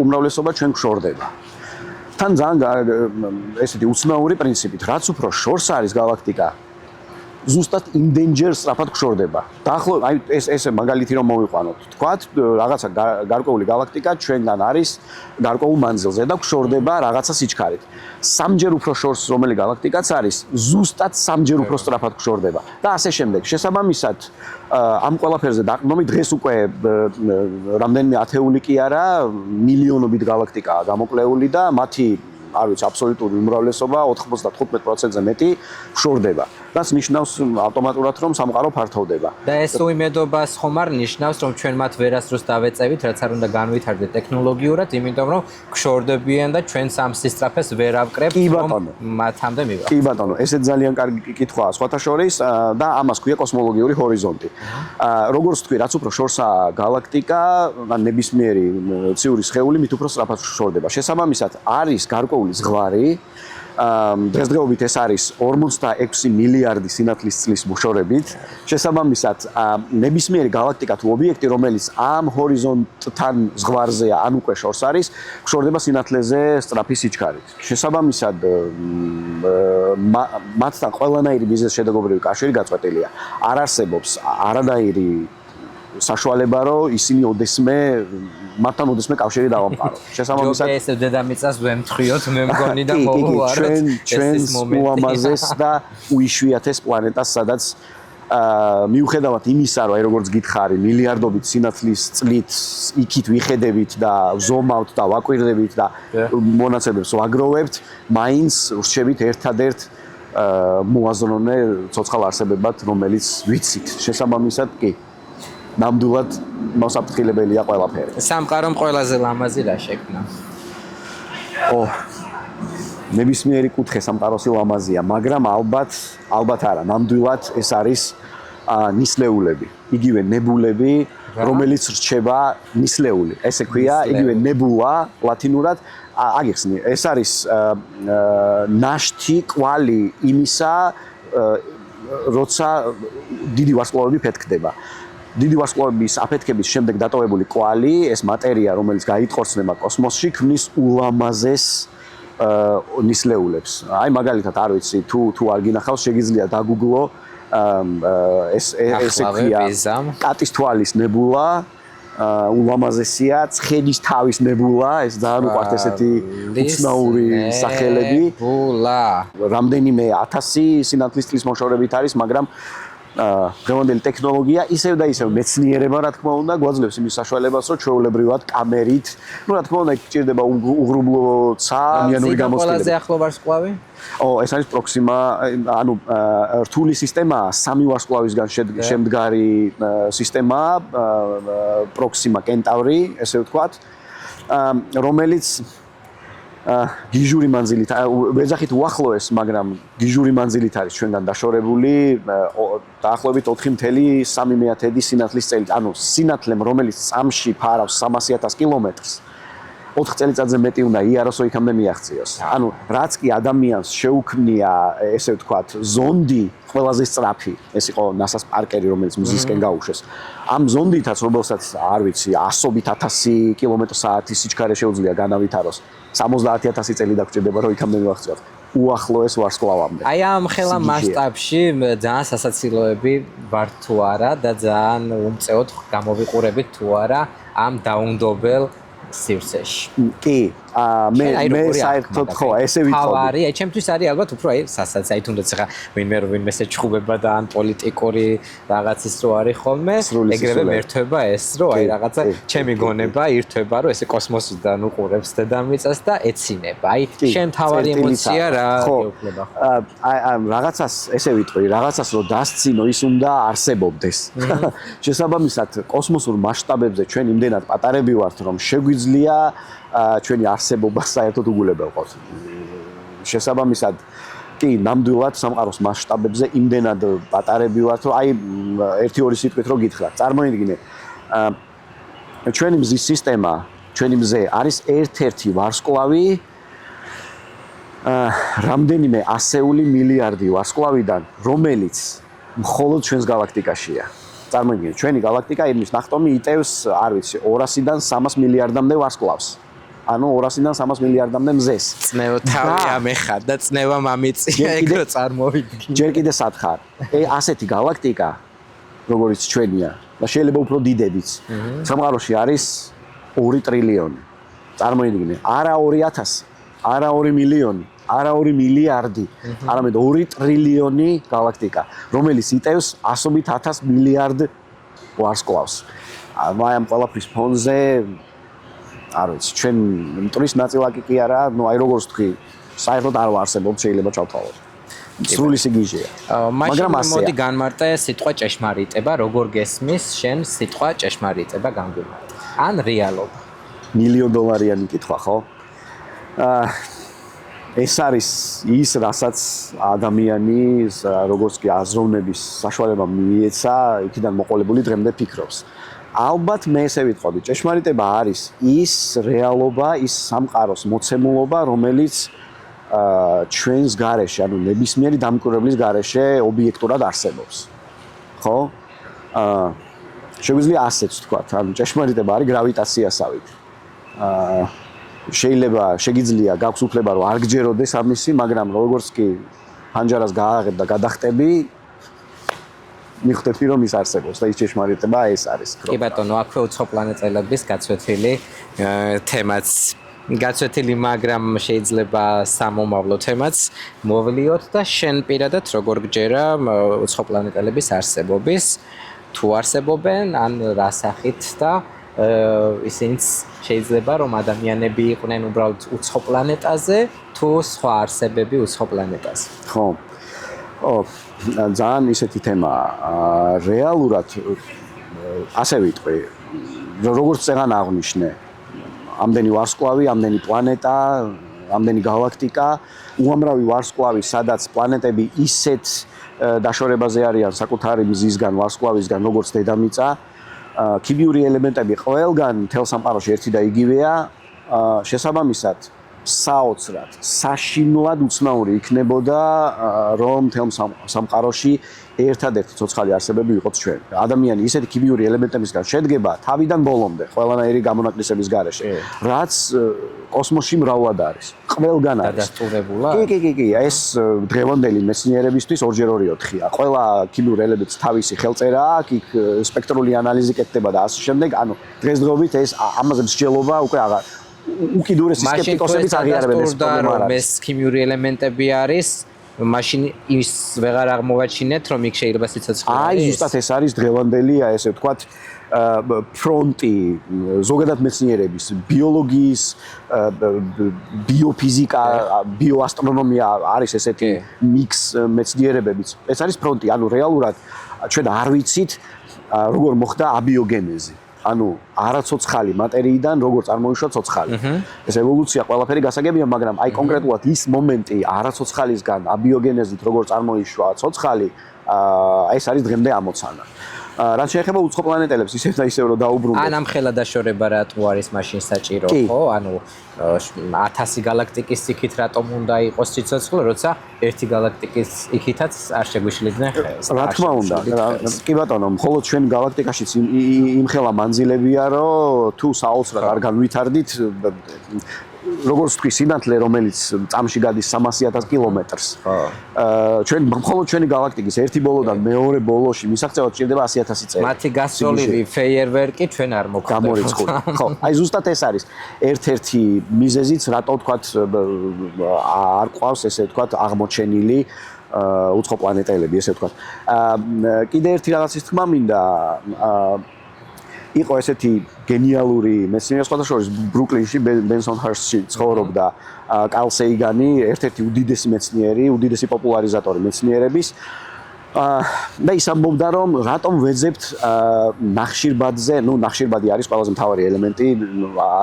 უმრავლესობა ჩვენ გვშორდება. თან ძალიან ესეთი უცნაური პრინციპით, რაც უფრო შორს არის გალაქტიკა, ზუსტად იმდენჯერ სწრაფად გშორდება. დაახლოებით აი ესე მაგალითი რომ მოვიყვანოთ. თქვათ, რაღაცა გარკვეული გალაქტიკა ჩვენგან არის გარკვეულ მანძილზე და გშორდება რაღაცა სიჩქარით. სამჯერ უფრო შორს რომელი გალაქტიკაც არის, ზუსტად სამჯერ უფრო სწრაფად გშორდება. და ასე შემდეგ. შესაბამისად, ამ ყველაფერზე დაყრდნობით დღეს უკვე რამდენიმე ათეული კი არა, მილიონობით გალაქტიკაა გამოკლეული და მათი არ ვიცი, აბსოლუტური უმრავლესობა 95%-ზე მეტი შორდება. რაც ნიშნავს ავტომატურად, რომ სამყარო ფართოვდება. და ეს უიმედობას ხომ არ ნიშნავს, რომ ჩვენ მათ ვერასდროს დავეწევით, რაც არ უნდა განვითარდეთ ტექნოლოგიურად, იმიტომ რომ გშორდებიან და ჩვენ სამ სისწრაფეს ვერ ავკრებთ, რომ მათამდე მივიღოთ. კი ბატონო, ესეც ძალიან კარგი კითხვაა სხვათა შორის და ამას ქვია კოსმოლოგიური ჰორიზონტი. როგორც თქვი, რაც უფრო შორსაა გალაქტიკა, ან ნებისმიერი ციური სხეული მით უფრო სწრაფად შორდება. შესაბამისად, არის გარკვეული ზღვარი, დღესდღეობით ეს არის 46 მილიარდი სინათლის წლის მოშორებით. შესაბამისად, ნებისმიერი გალაქტიკა თუ ობიექტი, რომელიც ამ ჰორიზონტთან ზღვარზეა, ან უკვე შორს არის, გშორდება სინათლეზე სწრაფი სიჩქარით. შესაბამისად, მათთან ყველანაირი მიზეზშედეგობრივი კავშირი გაწყვეტილია. არ არსებობს არანაირი საშუალება, რომ ისინი მათთან ოდესმე კავშირი დავამყაროთ. შესაბამისად, ეს დედამიწას ვემთხვიოთ, მე მგონი და მოვუაროთ ჩვენს უამაზეს და უიშვიათეს პლანეტას, სადაც მიუხედავად იმისა, რომ როგორც გითხარი, მილიარდობით სინათლის წლით იქით ვიხედებით და ვზომავთ და ვაკვირდებით და მონაცემებს ვაგროვებთ, მაინც ვრჩებით ერთადერთ მოაზროვნე ცოცხალ არსებებად, რომელიც ვიცით. შესაბამისად კი ნამდვილად მოსაფრთხილებელია ყველაფერი. სამყარომ ყველაზე ლამაზი რა შექმნა? ნებისმიერი კუთხე სამყაროსი ლამაზია, მაგრამ ალბათ არა, ნამდვილად ეს არის ნისლეულები. იგივე ნებულები, რომელიც რჩება ნისლეული. ესე ქვია, იგივე ნებულა ლათინურად, აგიხსნი, ეს არის ნაშთი კვალი იმისა, როცა დიდი ვარსკვლავები ფეთქდება. დიდი ვარსკვლავების აფეთქების შემდეგ დატოვებული კვალი, ეს მატერია, რომელიც გაიტყორცნება კოსმოსში, ქმნის ულამაზეს ნისლეულებს. აი მაგალითად არ ვიცი, თუ არ გინახავს, შეგიძლია დაგუგლო ესე ქვია კატის თვალის ნებულა, ულამაზესია, ცხენის თავის ნებულა, ეს ძალიან უყვართ ესეთი უცნაური სახელები. ნებულა. რამდენიმე 1000 სინათლის წლის მოშორებით არის, მაგრამ დღევანდელი ტექნოლოგია ისევ და ისევ მეცნიერება რა თქმა უნდა გვაძლევს იმის საშუალებას, რომ ჩვეულებრივად კამერით, რა თქმა უნდა, გჭირდება უღრუბლო ცა, ადამიანური გამოცდილება. ყველაზე ახლო ვარსკვლავი? ეს არის პროქსიმა, ანუ რთული სისტემაა, 3 ვარსკვლავისგან შემდგარი სისტემაა, პროქსიმა კენტავრი, ესე ვთქვათ, რომელიც გიჟური მანძილით, ვეძახით უახლოეს, მაგრამ გიჟური მანძილით არის ჩვენგან დაშორებული დაახლოებით 4.3 სინათლის წელით. ანუ სინათლემ, რომელიც წამში ფარავს 300,000 კილომეტრს, 4 წელიწადზე მეტი უნდა იაროს, რომ იქამდე მიაღწიოს. ანუ რაც კი ადამიანს შეუქმნია, ესე ვთქვათ, ზონდი ყველაზე სწრაფი, ეს იყო NASA-ს პარკერი, რომელიც მზისკენ გაუშვეს. ამ ზონდითაც, რომელსაც არ ვიცი, 100,000 კმ/სთ სიჩქარე შეუძლია განავითაროს, 70,000 წელი დაგჭირდება, რომ იქამდე მივაღწიოთ. უახლოეს ვარსკვლავამდე. აი ამ ხელა მასშტაბში ძალიან სასაცილოები ვართ თუ არა და ძალიან უმწეოდ გამოვიყურებით თუ არა ამ დაუნდობელ სივრცეში. კი, მე საერთოდ ხო, ესე ვიტყოდი. თავარი, აი ჩემთვის არის ალბათ უფრო აი სასაცილო, აი თუნდაც ხა ვინმე შეჩხუბება და ან პოლიტიკური რაღაცის რო არის ხოლმე, ეგრევე მერთვება ეს, რომ აი რაღაცა ჩემი გონება ირთვება, რომ ესე კოსმოსიდან უყურებს დედამიწას და ეცინება. აი შენ თავარი ემოცია რა გეუფლება ხო? აი რაღაცას ესე ვიტყვი, რაღაცას რო დასცინო, ის უნდა არსებობდეს. შესაბამისად, კოსმოსურ მასშტაბებზე ჩვენ იმდენად პატარები ვართ, რომ შეგვიძლია ჩვენი არსებობა საერთოდ უგულებელყოს. შესაბამისად, კი, ნამდვილად სამყაროს მასშტაბებზე იმდენად პატარები ვართ, რომ აი 1-2 სიტყვით რო გითხრათ, წარმოიდგინე, ჩვენი მზის სისტემა, ჩვენი მზე არის ერთ-ერთი ვარსკვლავი რამდენიმე ასეული მილიარდი ვარსკვლავიდან, რომელიც მხოლოდ ჩვენს გალაქტიკაშია. წარმოიდგინე, ჩვენი გალაქტიკა იმის ნახტომი იტევს, არ ვიცი, 200-დან 300 მილიარდამდე ვარსკვლავს. ანუ 200-დან 300 მილიარდამდე მზეს. წნევა თავი ამეხარ და წნევა მამიწია, ეგრო წარმოვიდგინე. ჯერ კიდე სათხარ. ასეთი გალაქტიკა, როგორც ჩვენია, და შეიძლება უფრო დიდებიც. სამყაროში არის 2 ტრილიონი. წარმოიდგინე, არა 2,000, არა 2 მილიონი, არა 2 მილიარდი, არამედ 2 ტრილიონი გალაქტიკა, რომელიც იტევს 100,000 მილიარდ ვარსკვლავს. აი ამ ყველაფრის ფონზე არ ვიცი, ჩვენ მტრის ნაწილაკი კი არა, ну აი როგორც თქვი, საერთოდ არ ვარსებობთ, შეიძლება ჩავთვალოთ. სრული სიგიჟეა. მაგრამ მოდი განმარტე სიტყვა ჭეშმარიტება, როგორ გესმის შენ სიტყვა ჭეშმარიტება გამგვიმარტე. ან რეალობა. $1,000,000-იანი კითხვა, ხო? ეს არის ის, რასაც ადამიანი, როგორც კი აზროვნების საშუალება მიეცა, იქიდან მოყოლებული დღემდე ფიქრობს. ალბათ მე ესე ვიტყოდი, ჭეშმარიტება არის ის რეალობა, ის სამყაროს მოცემულობა, რომელიც ჩვენს გარეშე, ანუ ნებისმიერი დამკვირვებლის გარეშე ობიექტურად არსებობს. ხო? შეგვიძლია ასეც ვთქვათ, ანუ ჭეშმარიტება არის გრავიტაციასავით. შეიძლება შეგიძლია გაქვს უფლება რომ არ გჯეროდეს ამისი, მაგრამ როგორც კი ფანჯარას გააღებ და გადახტები, მიხვდები რომ ის არსებობს და ის ჭეშმარიტება ეს არის. კი ბატონო, აქვე უცხოპლანეტელების გაცვეთილი თემაც გაცვეთილი, მაგრამ შეიძლება სამომავლო თემაც მოვლიოთ და შენ პირადად როგორ გჯერა უცხოპლანეტელების არსებობის, თუ არსებობენ, ან რა სახით და ისინიც შეიძლება რომ ადამიანები იყვნენ უბრალოდ უცხო პლანეტაზე, თუ სხვა არსებები უცხო პლანეტაზე. ხო. ძალიან ისეთი თემაა. რეალურად ასე ვიტყვი, როგორც წეგან აღნიშნე, ამდენი ვარსკვლავი, ამდენი პლანეტა, ამდენი გალაქტიკა, უამრავი ვარსკვლავი, სადაც პლანეტები ისეთ დაშორებაზე არიან საკუთარი მზისგან, ვარსკვლავისგან, როგორც დედამიწა. ქიმიური ელემენტები ყველგან მთელ სამყაროში ერთი და იგივეა. შესაბამისად, საოცრად, საშინლად უცნაური იქნებოდა, რომ მთელ სამყაროში ერთადერთი ცოცხალი არსებები ვიყოთ ჩვენ. ადამიანი ისეთი ქიმიური ელემენტებისგან შედგება თავიდან ბოლომდე, ყველანაირი გამონაკლისების გარეშე, რაც კოსმოსში მრავლად არის. ყველგან არის. დადასტურებულა? კი, ეს დღევანდელი მეცნიერებისთვის 2x2-4-ია. ყველა ქიმიურ ელემენტს თავისი ხელწერა აქვს, იქ სპექტრული ანალიზი კეთდება და ასე შემდეგ. ანუ დღესდღეობით ეს ამაზე მსჯელობა უკვე აღარ უკიდურესი სკეპტიკოსებიც აღიარებენ ეს პრობლემა. ეს ქიმიური ელემენტები არის, მაშინ ის ვეღარ აღმოვაჩინეთ, რომ იქ შეიძლება სიცოცხლე არის. აი, ზუსტად ეს არის დღევანდელი, ესე ვთქვათ, ფრონტი ზოგადად მეცნიერების, ბიოლოგიის, ბიოფიზიკა, ბიოასტრონომია არის ესეთი მიქს მეცნიერებებიც. ეს არის ფრონტი, ანუ რეალურად ჩვენ არ ვიცით როგორ მოხდა აბიოგენეზი. ანუ არაცოცხალი მატერიიდან როგორ წარმოიშვა ცოცხალი. ეს ევოლუცია ყველაფერი გასაგებია, მაგრამ აი კონკრეტულად ის მომენტი არაცოცხალისგან აბიოგენეზით როგორ წარმოიშვა ცოცხალი, ეს არის დღემდე ამოცანა. რაც შეეხება უცხო პლანეტელებს, ისევ და ისევ რომ დაუბრუნდეთ. ან ამხელა დაშორება რატო არის მაშინ საჭირო, ხო? ანუ 1000 გალაქტიკის იქით რატომ უნდა იყოს სიცოცხლე, როცა ერთი გალაქტიკის იქითაც არ შეგვიშლიდნენ ხელს. რა თქმა უნდა, კი ბატონო, მხოლოდ ჩვენ გალაქტიკაშიც იმხელა მანძილებია, რომ თუ საოცრად არ განვითარდით, როგორც თქვი, სინათლე, რომელიც წამში გადის 300,000 კილომეტრს. ჩვენ მხოლოდ ჩვენი გალაქტიკის ერთი ბოლოდან მეორე ბოლოში მისაღწევად ჭირდება 100,000 წელი. მათი გასწოლილი ფეიერვერკი ჩვენ არ მოგვხდება. გამორიცხული. ხო, აი ზუსტად ეს არის ერთ-ერთი მიზეზიც, რატო ვთქვათ არ ყავს ესე ვთქვათ აღმოჩენილი უცხო პლანეტელები, ესე ვთქვათ. კიდე ერთი რაღაცის თქმა მინდა, იყო ესეთი გენიალური მეცნიერი, სხვადასხვა ბრუკლინში, ბენსონჰერსტში ცხოვრობდა კარლ სეიგანი, ერთ-ერთი უდიდესი მეცნიერი, უდიდესი პოპულარიზატორი მეცნიერების. და ის ამბობდა, რომ რატომ ვეძებთ ნახშირბადზე, ნახშირბადი არის ყველაზე მთავარი ელემენტი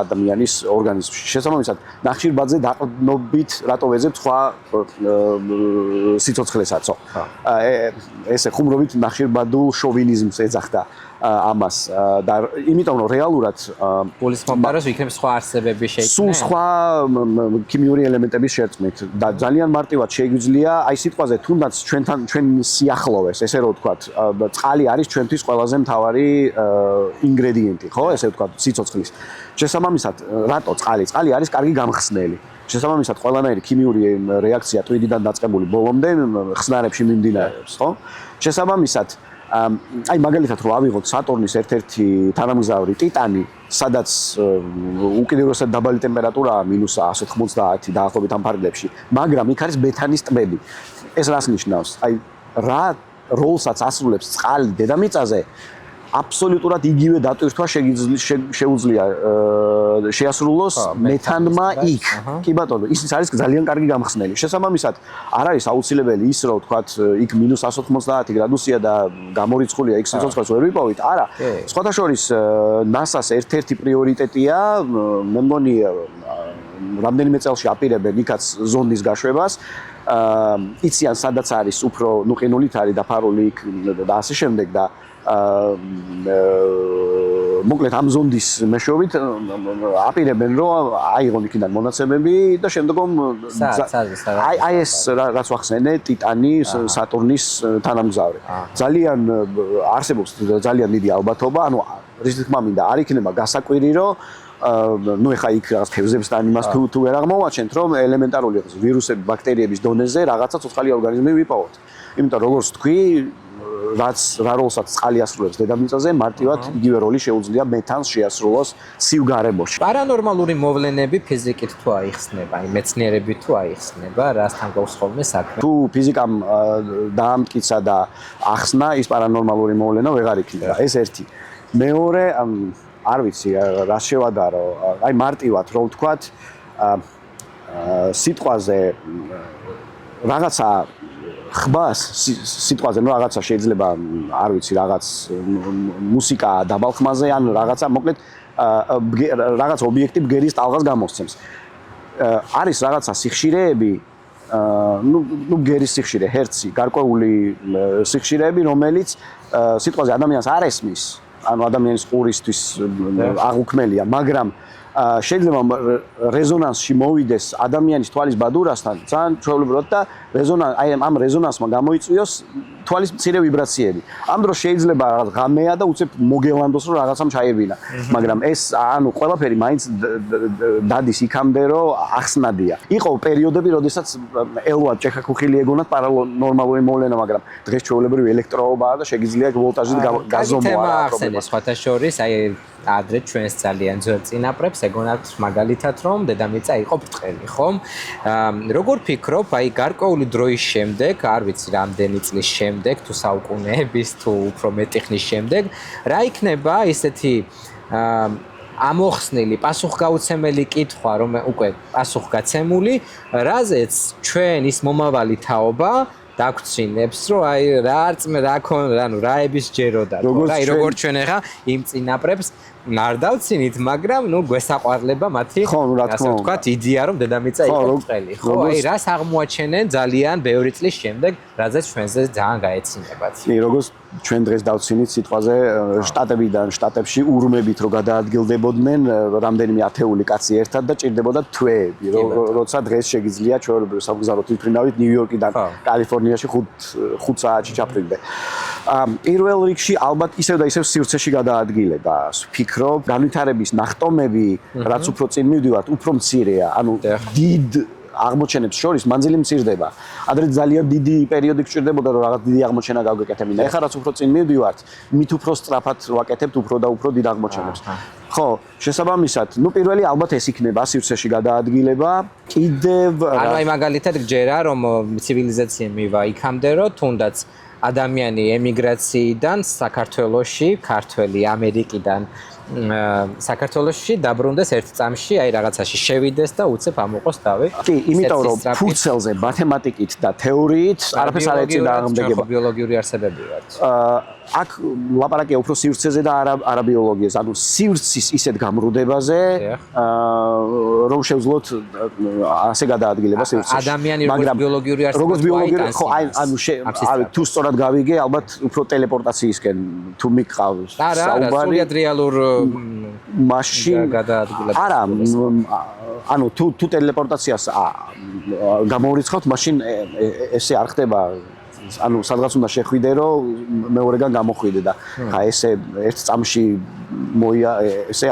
ადამიანის ორგანიზმში. შესაბამისად, ნახშირბადზე დაყრდნობით რატო ვეძებთ სხვა სიცოცხლესაც. ესე ხუმრობით ნახშირბადულ შოვინიზმს ეძახდა ამას და იმიტომ რომ რეალურად გულისხმობდა რომ იქნებ სხვა არსებები შეიქმნა. სულ სხვა ქიმიური ელემენტების შერწყმით და ძალიან მარტივად შეგვიძლია აი სიტყვაზე თუნდაც ჩვენ სიახლოვეს, ესე რომ ვთქვათ, წყალი არის ჩვენთვის ყველაზე მთავარი ინგრედიენტი, ხო, ესე ვთქვათ, სიცოცხლის. შესაბამისად, რატო წყალი? წყალი არის კარგი გამხსნელი. შესაბამისად, ყველანაირი ქიმიური რეაქცია ტვიდიდან დაწყებული ბოლომდე ხსნარებში მიმდინარეობს, ხო? შესაბამისად, აი მაგალითად რო ავიღოთ სატურნის ერთ-ერთი თანამგზავრი ტიტანი, სადაც უკიდურესად დაბალი ტემპერატურაა -190 დაახლოებით ამ ფარგლებში, მაგრამ იქ არის მეთანის ტბები. ეს რას ნიშნავს? აი რა როლსაც ასრულებს წყალი დედამიწაზე, აბსოლუტურად იგივე დატვირთვა შეუძლია შეასრულოს მეთანმა იქ. კი ბატონო, ის არის ძალიან კარგი გამხსნელი. შესაბამისად, არ არის აუცილებელი ის, რომ ვთქვათ, იქ -190 გრადუსია და გამორიცხულია იქ სიცოცხლეს ვერ ვიპოვით. არა. სხვათა შორის NASA-ს ერთ-ერთი პრიორიტეტია, მე მგონი, რამდენიმე წელში აპირებენ იქაც ზონდის გაშვებას. იციან სადაც არის უფრო ყინულით არის დაფარული იქ და ასე შემდეგ და მოკლედ ამ ზონდის მეშვეობით აპირებენ რომ აიღონ იქიდან მონაცემები და შემდგომ აი ეს რაც ვახსენე ტიტანი სატურნის თანამგზავრი ძალიან არსებობს ძალიან დიდი ალბათობა ანუ რის თქმა მინდა არ იქნება გასაკვირი რომ ну ეხა იქ რაღაც თევზებს და იმას თუ ვერ აღმოვაჩენთ რომ ელემენტარული ვირუსები ბაქტერიების დონეზე რაღაცა ცოცხალი ორგანიზმი ვიპოვოთ. იმიტომ როგორც თქვი რა როლსაც წყალი ასრულებს დედამიწაზე, მარტივად იგივე როლი შეუძლია მეთანს შეასრულოს ცივ გარემოში. პარანორმალური მოვლენები ფიზიკით თუ აიხსნება, აი მეცნიერებით თუ აიხსნება, რასთან გვაქვს ხოლმე საქმე? თუ ფიზიკამ დაამტკიცა და ახსნა, ის პარანორმალური მოვლენა ვეღარ იქნება. ეს ერთი. მეორე, არ ვიცი, რა შევადარო, აი მარტივად რო ვთქვათ, სიტყვაზე რაღაცა ხბას სიტყვაზე, ну რაღაცა შეიძლება, არ ვიცი, რაღაც მუსიკა დაბალხმაზე, ან რაღაცა, მოკლედ რაღაც ობიექტი ბგერის ტალღას გამოსცემს. არის რაღაცა სიხშირეები, ну ბგერის სიხშირე, ჰერცი, გარკვეული სიხშირეები, რომელიც სიტყვაზე ადამიანს არ ესმის, ანუ ადამიანის ყურისთვის აღუქმელია, მაგრამ შეიძლება რეზონანსში მოვიდეს ადამიანის თვალის ბადურასთან ძალიან ჩვეულებრივად და ამ რეზონანსმა გამოიწვიოს თვალის მცირე ვიბრაციები. ამ დროს შეიძლება რაღაც ღამეა და უცებ მოგელანდოს რომ რაღაცამ ჩაებინა. მაგრამ ეს ანუ ყველაფერი მაინც დადის იქამდე რომ ახსნადია. იყო პერიოდები, როდესაც ელვად ჭექაქუხილი ეგონათ პარანორმალური მოვლენა, მაგრამ დღეს ჩვეულებრივი ელექტროობაა და შეგიძლია ვოლტაჟით გაზომვა რა პრობლემა. სხვათა შორის აი ადრე ჩვენს ძალიან ძველ წინაპრებს ეგონათ მაგალითად რომ დედამიწა იყო ბრტყელი, ხომ? როგორ ფიქრობ, აი გარკვეული დროის შემდეგ, არ ვიცი რამდენი წლის შემდეგ, თუ საუკუნეების, თუ უფრო მეტი ხნის შემდეგ, რა იქნება ისეთი ამოხსნილი, პასუხგაუცემელი კითხვა, რომ უკვე პასუხგაცემული, რაზეც ჩვენ ის მომავალი თაობა დაგვრჩინებს, რომ აი რა არწმე რა ქონდა, ანუ რაების ჯეროდა, აი როგორ ჩვენ ახლა იმ წინაპრებს არ დავცინით, მაგრამ ნუ გვესაყვარლება მათი, ასე ვთქვათ, იდეა, რომ დედამიწა იყო ბრტყელი, ხო? აი რას აღმოაჩენენ ძალიან ბევრი წლის შემდეგ, რაზეც ჩვენზე ძალიან გაეცინებათ. როგორც ჩვენ დღეს დავცინით სიტყვაზე შტატებში ურმებით რომ გადაადგილდებოდნენ რამდენიმე ათეული კაცი ერთად და ჭირდებოდა თვეები, როცა დღეს შეგიძლია ჩვეულებრივ სამგზავრო თვითმფრინავით ნიუ-იორკიდან კალიფორნიაში 5 საათში ჩაფრინდე. პირველ რიგში ალბათ ისევ და ისევ სივრცეში გადაადგილება. ვფიქრობ, განვითარების ნახტომები, რაც უფრო წინ მივდივართ, უფრო მცირეა. ანუ დიდ აღმოჩენებს შორის მანძილი მცირდება. ადრე ძალიან დიდი პერიოდი გჭირდებოდა რომ რაღაც დიდი აღმოჩენა გავგეკეთებინა. ეხლა რაც უფრო წინ მივდივართ, მით უფრო სწრაფად ვაკეთებთ უფრო და უფრო დიდ აღმოჩენებს. ხო, შესაბამისად, ну პირველი ალბათ ეს იქნება სივრცეში გადაადგილება. კიდევ ანუ აი მაგალითად გჯერა რომ ცივილიზაცია მივა იქამდე რომ თუნდაც ადამიანი ემიგრაციიდან საქართველოში, ქართველი ამერიკიდან საქართველოში დაბრუნდეს ერთ წამში, აი რაღაცაში შევიდეს და უცებ ამოყოს თავი. კი, იმიტომ რომ ფურცელზე მათემატიკით და თეორიით არაფერს არ ეწინა აღმდეგება. ბიოლოგიური არსებები ვართ. აქ ლაპარაკია უფრო სივრცეზე და არა ბიოლოგიაზე, ანუ სივრცის ისეთ გამრუდებაზე, რომ შევძლოთ ასე გადაადგილება სივრცეში. ადამიანი როგორც ბიოლოგიური არსებობაა, ხო, ანუ თუ სწორად გავიგე, ალბათ უფრო ტელეპორტაციისკენ თუ მიყავს საუბარი. სულიად რეალურ მაშინ გადაადგილება. არა, ანუ თუ ტელეპორტაციას გამოურიცხავთ, მაშინ ესე არ ხდება. ანუ სადღაც უნდა შეხვიდე, რომ მეორეგან გამოხვიდე და ხა ესე ერთ წამში ესე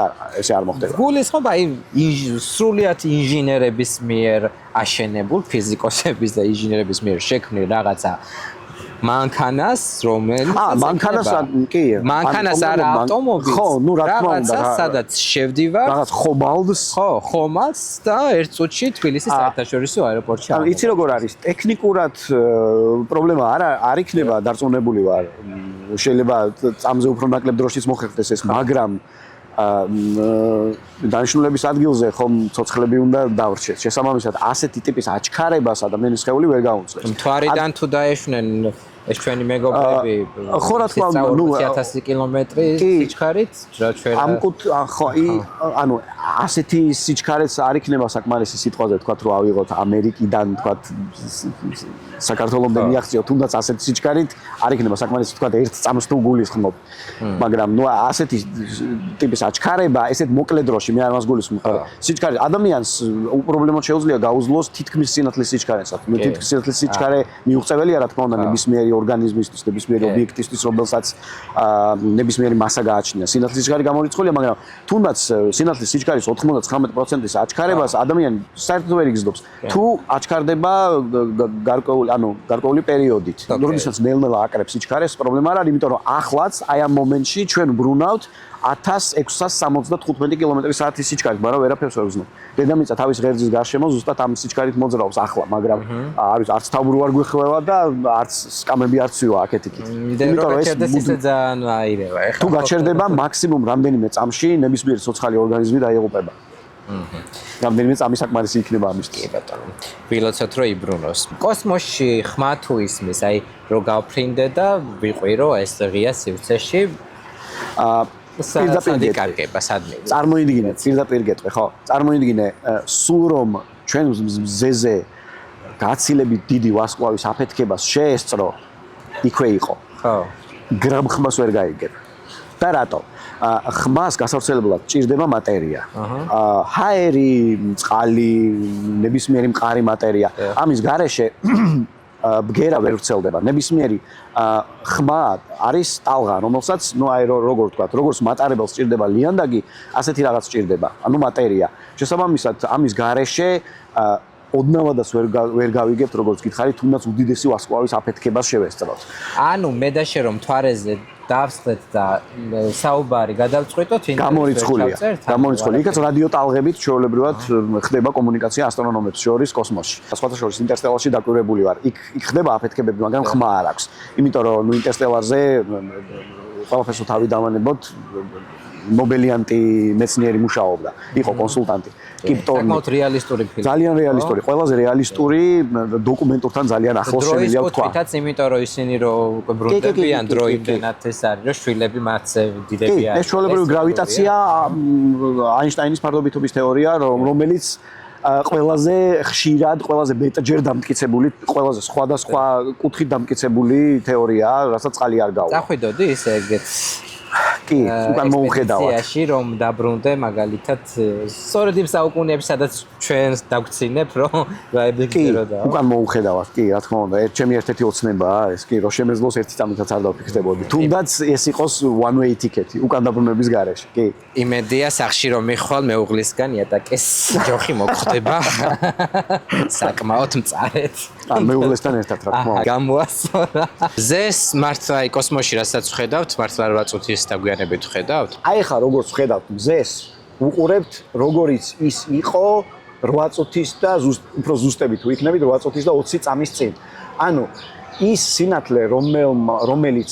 არ მოხდება. გულისხმობ აი სრულიად ინჟინერების მიერ აშენებულ ფიზიკოსების და ინჟინერების მიერ შექმნილ რაღაცა მანქანას, რომელიც მანქანას კი, მანქანას არა ავტომობილს. ხო, ну რა თქმა უნდა, სადაც შევდივარ. რაღაც ხომალდს. ხო, ხომალდს და ერთ წუთში თბილისის საერთაშორისო აეროპორტში. ანუ იცი როგორ არის? ტექნიკურად პრობლემა არ იქნება, დარწმუნებული ვარ. შეიძლება წამზე უფრო ნაკლებ დროშიც მოხერხდეს ეს, მაგრამ დანიშნულების ადგილზე ხომ ცოცხლები უნდა დავრჩეს. შესაბამისად, ასეთი ტიპის აჩქარებას ადამიანის სხეული ვერ გაუძლებს. მთვარიდან თუ დაეშვნენ ეს ჩვენი მეგობრები, ხო რა თქმა უნდა, ნუ 1000 კილომეტრი სიჩქარით, რა ჩვენ ხო, ანუ ასეთი სიჩქარეც არ იქნება საკმარისი სიტყვაზე თქვა რომ ავიღოთ ამერიკიდან თქვა საქართველომდე მიაღწიო, თუნდაც ასეთი სიჩქარით არ იქნება საკმარისი თქვა ერთ წამს თუ გულისხმობ. მაგრამ ნუ ასეთი ტიპის აჩქარება, ესეთ მოკლე დროში მე არ მას გულისხმობ. სიჩქარე ადამიანს უპრობლემოდ შეუძლია გაუძლოს თითქმის სინათლის სიჩქარესაც. მე თითქმის სინათლის სიჩქარე მიუღწეველია რა თქმა უნდა ნებისმიერი ორგანიზმისთვის, ნებისმიერი ობიექტისთვის, რომელსაც ნებისმიერი მასა გააჩნია. სინათლის სიჩქარე გამორიცხულია, მაგრამ თუნდაც სინათლის სიჩქარის 99%-ის აჩქარებას ადამიანი საერთოდ ვერ იგრძნობს. თუ აჩქარდება გარკვეული პერიოდით. როდესაც ნელ-ნელა აკრებს სიჩქარეს, პრობლემა არ არის, იმიტომ რომ ახლაც აი ამ მომენტში ჩვენ ბრუნავთ 1675 კმ/სთ-ის სიჩქარით, მაგრამ ვერაფერს ვერ ვზნობ. დედამიწა თავის ღერძის გარშემო ზუსტად ამ სიჩქარით მოძრაობს ახლა, მაგრამ არის არც თავბური არ გვიხლევა და არც სკამები არ ცვივა აქეთ იქით. იმიტომ რომ ეს ძალიან აირევა. თუ გაჩერდება მაქსიმუმ რამდენიმე წამში ნებისმიერი ცოცხალი ორგანიზმი დაიღუპება. რამდენიმე წამი საკმარისი იქნება ამისთვის. კი ბატონო. ვილოცოთ რომ იბრუნოს. კოსმოსში ხმა თუ ისმის, აი რო გავფრინდე და ვიყვი რომ ეს ღია სივრცეში პირდაპირ კარგება სადმე. წარმოიდგინე, პირდაპირ გეტყვი, ხო? წარმოიდგინე, სულ რომ ჩვენ მზეზე გაცილებით დიდი ვარსკვლავის აფეთქებას შეესწრო, იქვე იყო. ხო. გრამ ხმას ვერ გაიგებ. და რატო? ხმას გასავრცელებლად ჭირდება მატერია. ჰაერი, წყალი, ნებისმიერი მყარი მატერია. ამის გარეშე ბგერა ვერ ვრცელდება. ნებისმიერი ხმა არის ტალღა, რომელსაც, ნუ აი როგორ ვთქვათ, როგორც მატარებელს ჭირდება ლიანდაგი, ასეთი რაღაც ჭირდება, ანუ მატერია. შესაბამისად, ამის გარეშე ოდნავადაც ვერ გავიგებთ, როგორც გითხარით, თუნდაც უდიდესი ვარსკვლავის აფეთქებას შევესწროთ. ანუ მე და შე რომ თვარეზე დავსწრეთ და საუბარი გადავწყვიტოთ, გამორიცხულია. იქაც რადიო ტალღებით ჩვეულებრივად ხდება კომუნიკაცია ასტრონომებს შორის კოსმოსში. სხვათა შორის ინტერსტელარში დაკვირვებული ვარ. იქ ხდება აფეთქებები, მაგრამ ხმა არ აქვს. იმიტომ რომ ნუ ინტერსტელარზე ყველაფერს თავი დავანებოთ ნობელიანტი მეცნიერი მუშაობდა, იყო კონსულტანტი. საკმაოდ რეალისტური ფილმი. ძალიან რეალისტური, ყველაზე რეალისტური დოკუმენტურთან ძალიან ახლოს შემიძლია ვთქვა. დროის კუთვითაც, იმიტომ რომ ისინი რომ ბრუნდებიან დროინდენად ეს არის, რომ შვილები მათზე დიდები არის. ეს ჩვეულებრივი გრავიტაცია აინშტაინის ფარდობითობის თეორია, რომელიც ყველაზე ხშირად, ყველაზე ბეტაჯერ დამტკიცებული, ყველაზე სხვადასხვა კუთხით დამტკიცებული თეორიაა, რასაც წყალი არ გავა. დახვიდოდი ისე ეგეც კი, უკან მოუხედავად. ექსპედიციაში რომ დაბრუნდე მაგალითად სწორედ იმ საუკუნეებში, სადაც ჩვენ დაგვცინებ, რომ გაიბიგდეროდა. უკან მოუხედავად, კი, რა თქმა უნდა, ჩემი ერთ-ერთი ოცნებაა ეს, კი, რომ შემეძლოს ერთი წამითაც არ დავფიქრდებოდი. თუნდაც ეს იყოს one way ticket-ი, უკან დაბრუნების გარეშე, კი. იმედია სახში რომ მიხვალ მეუღლისგან იატაკეს ჯოხი მოგხდება. საკმაოდ მწარეთ. მეუღლესთან ერთად რა თქმა უნდა. გამოასწორა. ზეს მართლა კოსმოსში რასაც ვხედავთ, მართლა 8 წუთის დაგვიანებით ვხედავთ? აი ხა როგორც ვხედავთ მზეს, უყურებთ როგორიც ის იყო 8 წუთის და უფრო ზუსტებით თუ იქნებით 8 წუთის და 20 წამის წინ. ანუ ის სინათლე რომელიც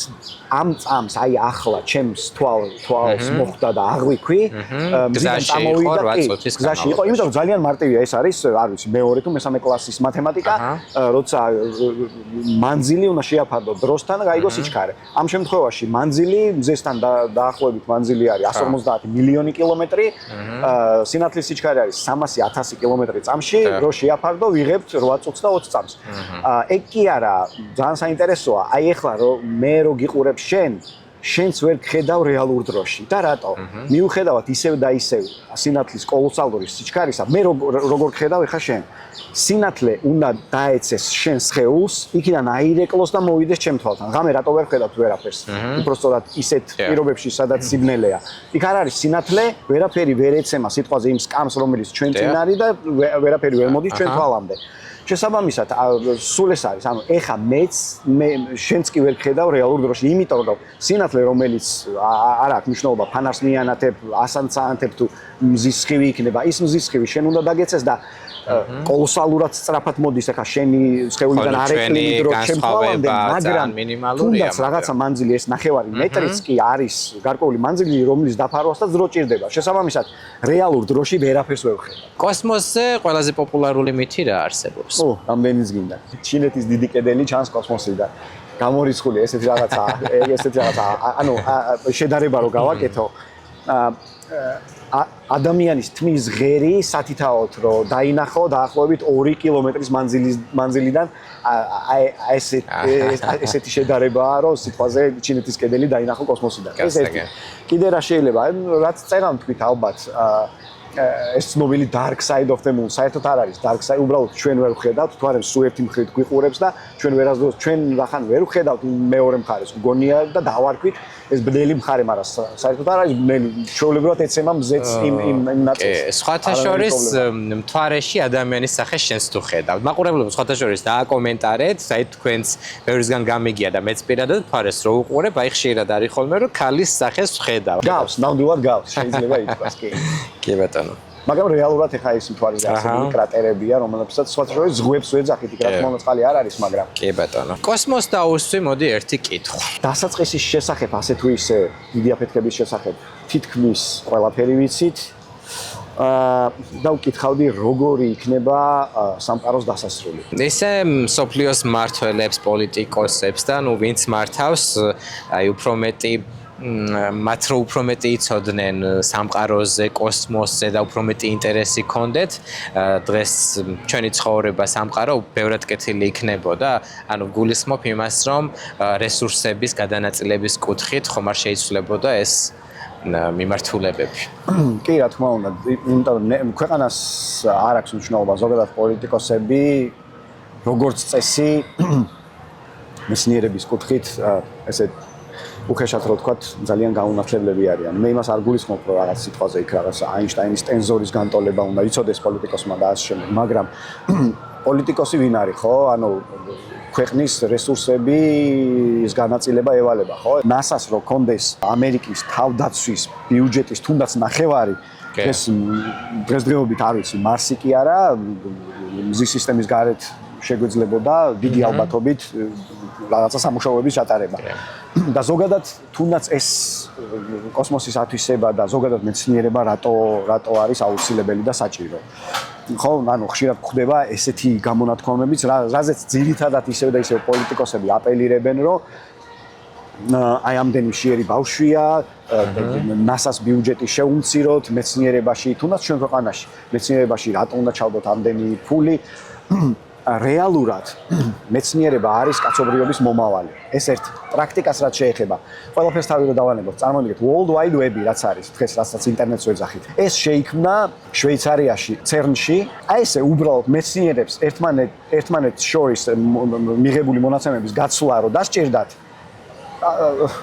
ამ წამს აი ახლა ჩემს თვალს მოხვდა და აღვიქვი, მზიდან წამოვიდა, გზაში იყო, იმიტომ რომ ძალიან მარტივია, ეს არის, არ ვიცი, მეორე თუ მესამე კლასის მათემატიკა, როცა მანძილი უნდა შეაფარდო დროსთან, გაიგო სიჩქარე. ამ შემთხვევაში მანძილი მზესთან დაახლოებით მანძილი არის 150 მილიონი კილომეტრი, სინათლის სიჩქარე არის 300.000 კილომეტრი წამში, რო შეაფარდო, ვიღებთ 8 წუთს და 20 წამს. ეგ კი არა, ძალიან საინტერესოა. აი ახლა მე რო გიყურებ შენც ვერ გხედავ რეალურ დროში. და რატო? მიუხედავად ისევ და ისევ სინათლის კოლოსალური სიჩქარისა, მე როგორ გხედავ ახლა შენ? სინათლე უნდა დაეცეს შენ სხეულს, იქიდან აირეკლოს და მოვიდეს ჩემ თვალთან. ღამე რატო ვერ ხედავთ ვერაფერს? უბრალოდ ისეთ პირობებში, სადაც სიბნელეა. იქ არ არის სინათლე, ვერაფერი ვერ ეცემა სიტყვაზე იმ სკამს, რომელიც ჩვენ წინ არის და ვერაფერი ვერ მოდის ჩვენ თვალამდე. შესაბამისად, სულ ეს არის, ანუ ეხა მე შენც კი ვერ გხედავ რეალურ დროში, იმიტომ რომ სინათლე რომელიც არ აქვს მნიშვნელობა, ფანარს მიანათებ, ასანს აანთებ თუ მზის სხივი იქნება, ის მზის სხივი შენ უნდა დაგეცეს და კოლოსალურად სწრაფად მოდის ახლა შენი სხეულიდან არეკლინი დრო ჩემ თვალამდე, მაგრამ თუნდაც რაღაცა მანძილი ეს 9 მეტრიც კი არის გარკვეული მანძილი, რომლის დაფარვასაც დრო ჭირდება. შესაბამისად, რეალურ დროში ვერაფერს ვერ ვხედავ. კოსმოსზე ყველაზე პოპულარული მითი რა არსებობს? რამდენიც გინდა. ჩინეთის დიდი კედელი ჩანს კოსმოსიდან. გამორიცხული ესეთი რაღაცა, ანუ შედარება რო გავაკეთო, ადამიანის თმის ღერი სათითაოდ რო დაინახო დაახლოებით 2 კილომეტრის მანძილიდან ესეთი შედარებაა რომ სიტყვაზე ჩინეთის კედელი დაინახო კოსმოსიდან. ეს ერთი. კიდე რა შეიძლება, რაც წერან თქვით ალბათ ეს ცნობილი dark side of the moon საერთოდ არ არის dark side უბრალოდ ჩვენ ვერ ვხედავთ თუ არა სულ ერთი მხრით გვიყურებს და ჩვენ ვერასდროს ჩვენ რახან ვერ ვხედავთ მეორე მხარეს გონია და დავარქვით ეს ბნელი მხარე მაგრამ საერთოდ არ არის ბნელი ჩვეულებრივად ეცემა მზეც იმ ნაწილს სხვათა შორის მთვარეში ადამიანის სახე შენს თუ ხედავთ მაყურებლებო სხვათა შორის დააკომენტარეთ აი თქვენს ბევრისგან გამიგია და მეც პირადად მთვარეს რო უყურებ აი ხშირად არის ხოლმე რომ ქალის სახეს ვხედავ გავს ნამდვილად გავს შეიძლება ითქვას კი ბატონო მაგრამ რეალურად ეხა ეს მთვარის არსებული კრატერებია რომელებსაც სხვათა შორის ზღვებს ვეძახით იქ რა თქმა უნდა წყალი არ არის მაგრამ კი ბატონო კოსმოს დაუსვი მოდი ერთი კითხვა დასაწყისის შესახებ ასე თუ ისე დიდი აფეთქების შესახებ თითქმის ყველაფერი ვიცით და ვკითხავდი როგორი იქნება სამყაროს დასასრული. ისე სოფლიოს მმართველებს, პოლიტიკოსებს და ნუ ვინც მართავს, აი უფრო მეტი მათ რო უფრო მეტი იცოდნენ სამყაროზე, კოსმოსზე და უფრო მეტი ინტერესი ჰქონდეთ, დღეს ჩვენი ცხოვრება სამყარო ბევრად კეთილი იქნებოდა. ანუ გულისხმობ იმას, რომ რესურსების გადანაწილების კუთხით ხომ არ შეიცვლებოდა ეს მიმართულებები. კი, რა თქმა უნდა, იმიტომ რომ ქვეყანას არ აქვს მნიშვნელობა ზოგადად პოლიტიკოსები, როგორც წესი მეცნიერების კუთხით, ესე უხეშად რო ვთქვათ, ძალიან გაუნათლებლები არიან. მე იმას არ გულისხმობ, რომ რაღაც სიტყვაზე იქ რაღაც აინშტაინის ტენზორის განტოლება უნდა იცოდეს პოლიტიკოსმა და ასე შემდეგ, მაგრამ პოლიტიკოსი ვინ არის, ხო? ანუ ქვეყნის რესურსების განაწილება ევალება, ხო? NASA-ს რო კონდეს ამერიკის თავდაცვის ბიუჯეტის თუნდაც ნახევარი, ეს დღესდღეობით არ ვიცი, მარსი კი არა, მზის სისტემის გარეთ შეგვეძლებოდა დიდი ალბათობით რაღაცა სამუშაოების ჩატარება. და ზოგადად თუნდაც ეს კოსმოსის ათვისება და ზოგადად მეცნიერება რატო არის აუცილებელი და საჭირო. ხო, ანუ ხშირად გვხდება ესეთი გამონათქვამებიც, რაზეც ძირითადად ისევ და ისევ პოლიტიკოსები აპელირებენ, რომ აი ამდენი მშიერი ბავშვია, NASA-ს ბიუჯეტი შეუმციროთ მეცნიერებაში, თუნდაც ჩვენ ქვეყანაში მეცნიერებაში რატო უნდა ჩავდოთ ამდენი ფული? რეალურად მეცნიერება არის კაცობრიობის მომავალი. ეს ერთ პრაქტიკას რაც შეეხება. ყველაფერს თავი რომ დავანებოთ, წარმოვიდგეთ World Wide Web-ი რაც არის, დღეს რასაც ინტერნეტს ვეძახით. ეს შეიქმნა შვეიცარიაში, CERN-ში. აი ესე უბრალოდ მეცნიერებს ერთმანეთს შორის მიღებული მონაცემების გაცვლა რომ დასჭირდათ.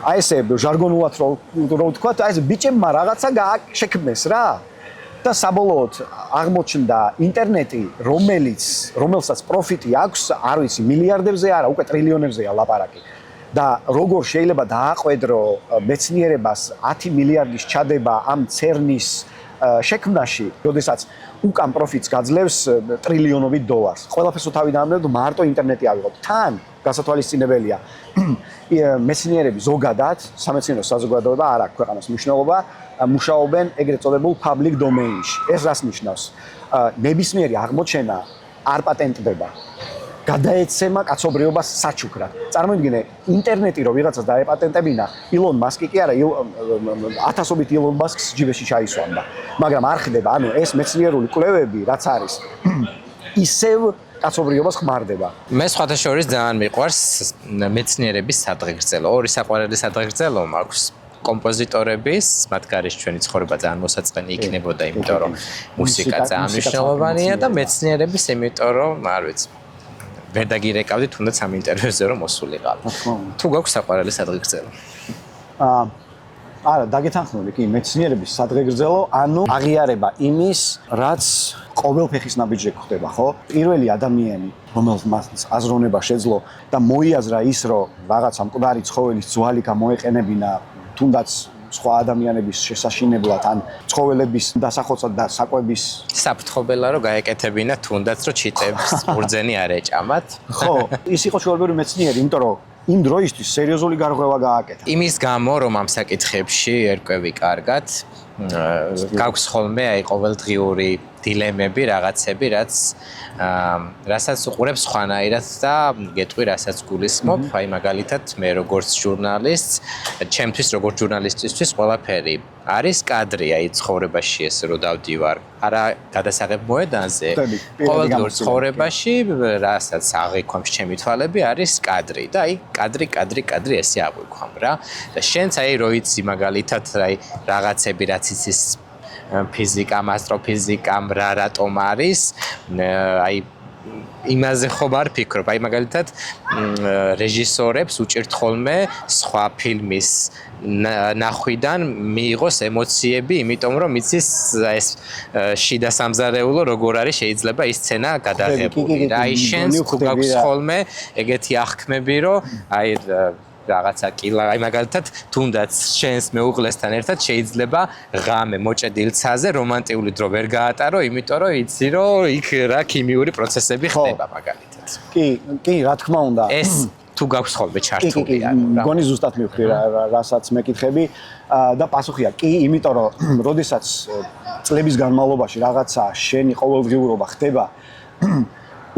აი ესე ჟარგონულად რო ვთქვათ, აი ეს ბიჭებმა რაღაცა შექმნეს რა. და საბოლოოდ აღმოჩნდა ინტერნეტი, რომელსაც პროფიტი აქვს, არ ვიცი, მილიარდებზე არა, უკვე ტრილიონებზეა ლაპარაკი. და როგორ შეიძლება დააყვედრო მეცნიერებას 10 მილიარდის ჩადება ამ CERN-ის შექმნაში, როდესაც უკან პროფიტს გაძლევს ტრილიონობით დოლარს. ყველაფერს თავი დაამბობ, მარტო ინტერნეტი ავიღოთ. თან გასათვალისწინებელია. მეცნიერები ზოგადად, სამეცნიერო საზოგადოება არ აქვს ქვეყანას მნიშვნელობა, მუშაობენ ეგრეთ წოდებულ public domain-ში. ეს რას ნიშნავს? ნებისმიერი აღმოჩენა არ პატენტდება. გადაეცემა კაცობრიობას საჩუქრად. წარმოიდგინე, ინტერნეტი რო ვიღაცას დაეპატენტებინა, ილონ მასკი კი არა, ათასობით ილონ მასკს ჯიბეში ჩაისვამდა. მაგრამ არ ხდება, ანუ ეს მეცნიერული კვლევები, რაც არის, ისევ კაცობრიობას ხმარდება. მე სხვათა შორის ძალიან მიყვარს მეცნიერების სადღეგრძელო. ორი საყვარელი სადღეგრძელო მაქვს. კომპოზიტორების, მათ გარშ ჩვენი ცხოვრება ძალიან მოსაწყენი იქნებოდა, იმიტომ რომ მუსიკა ძალიან მნიშვნელოვანია და მეცნიერების, იმიტომ რომ, არ ვიცი, ვერ დაგირეკავდი თუნდაც ამ ინტერვიუზე რომ მოსულიყავ. თუ გაქვს საყვარელი სადღეგრძელო? არა, დაგეთანხმები, კი, მეცნიერების სადღეგრძელო, ანუ აღიარება იმის, რაც ყოველ ფეხის ნაბიჯზე ხდება, ხო? პირველი ადამიანი, რომელსაც აზროვნება შეძლო და მოიაზრა ის, რომ რაღაცა მკვდარი ცხოველის ძვალი გამოეყენებინა თუნდაც სხვა ადამიანების შესაშინებლად ან ცხოველების დასახოცად და საკვების საფრთხობელა რომ გაეკეთებინა თუნდაც რომ ჩიტებს ბურძენი არ ეჭამათ. ხო, ის იყო ჩვეულებრივი მეცნიერი, იმიტომ რომ იმ დროისთვის სერიოზული გარღვევა გააკეთა. იმის გამო რომ ამ საკითხებში ერკვევი კარგად გაქვს ხოლმე აი ყოველდღიური დილემები, რაღაცები, რასაც უყურებს სხვანაირად და გეტყვი, რასაც გულისხმობ, აი მაგალითად მე როგორც ჟურნალისტს, ჩემთვის როგორც ჟურნალისტისთვის ყველაფერი არის კადრი, აი ცხოვრებაში ესე რომ დავდივარ, არა გადასაღებ მოედანზე, ყოველდღიურ ცხოვრებაში, რასაც აღიქვამს ჩემი თვალები, არის კადრი და აი კადრი ესე აღვიქვამ რა. და შენც აი რო იცი მაგალითად აი რაღაცები რაც იცის ფიზიკამ, ასტროფიზიკამ რა რატომ არის, აი იმაზე ხომ არ ფიქრობ, აი მაგალითად რეჟისორებს უჭირთ ხოლმე სხვა ფილმის ნახვიდან მიიღოს ემოციები, იმიტომ რომ იცის ეს შიდა სამზარეულო როგორ არის შეიძლება ის სცენა გადაღებული. რა ის შენს თუ გაქვს ხოლმე ეგეთი აღქმები, რომ აი რაღაცა კილა, აი მაგალითად თუნდაც შენს მეუღლესთან ერთად შეიძლება ღამე მოჭედილცაზე რომანტიული დრო ვერ გაატარო, იმიტომ რომ იცი რომ იქ რა ქიმიური პროცესები ხდება მაგალითად. კი, რა თქმა უნდა. ეს თუ გაქვს ხოლმე ჩართული რა. მგონი ზუსტად მივხვდი რასაც მეკითხები და პასუხია კი, იმიტომ რომ როდესაც წლების განმავლობაში რაღაცა შენი ყოველდღიურობა ხდება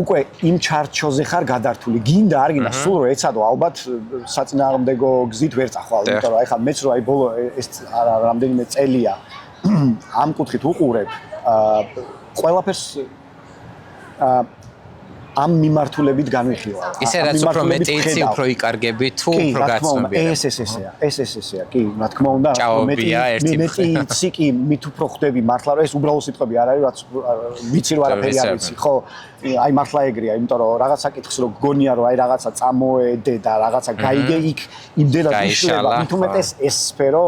უკვე იმ ჩარჩოზე ხარ გადართული. გინდა არ გინდა სულ რო ეცადო ალბათ საწინააღმდეგო გზით ვერ წახვალ, იმიტომ რომ აი ხა მეც რო აი ბოლო ეს რამდენიმე წელია ამ კუთხით უყურებ ყველაფერს ამ მიმართულებით განვიხილავ. ისე რაც უფრო მეტი იცი, უფრო იკარგები თუ უფრო გაცნობიერებ. ესეა, კი, რა თქმა უნდა, მეტი იცი კი, მით უფრო ხვდები მართლა რომ ეს უბრალო სიტყვები არ არის, რაც ვიცი რომ არაფერი არ ვიცი, ხო? აი მართლა ეგრეა, იმიტომ რომ რაღაც საკითხს რო გგონია რომ აი რაღაცა წამოედე და რაღაცა გაიგე იქ იმდენად იშლება, მით უმეტეს ეს სფერო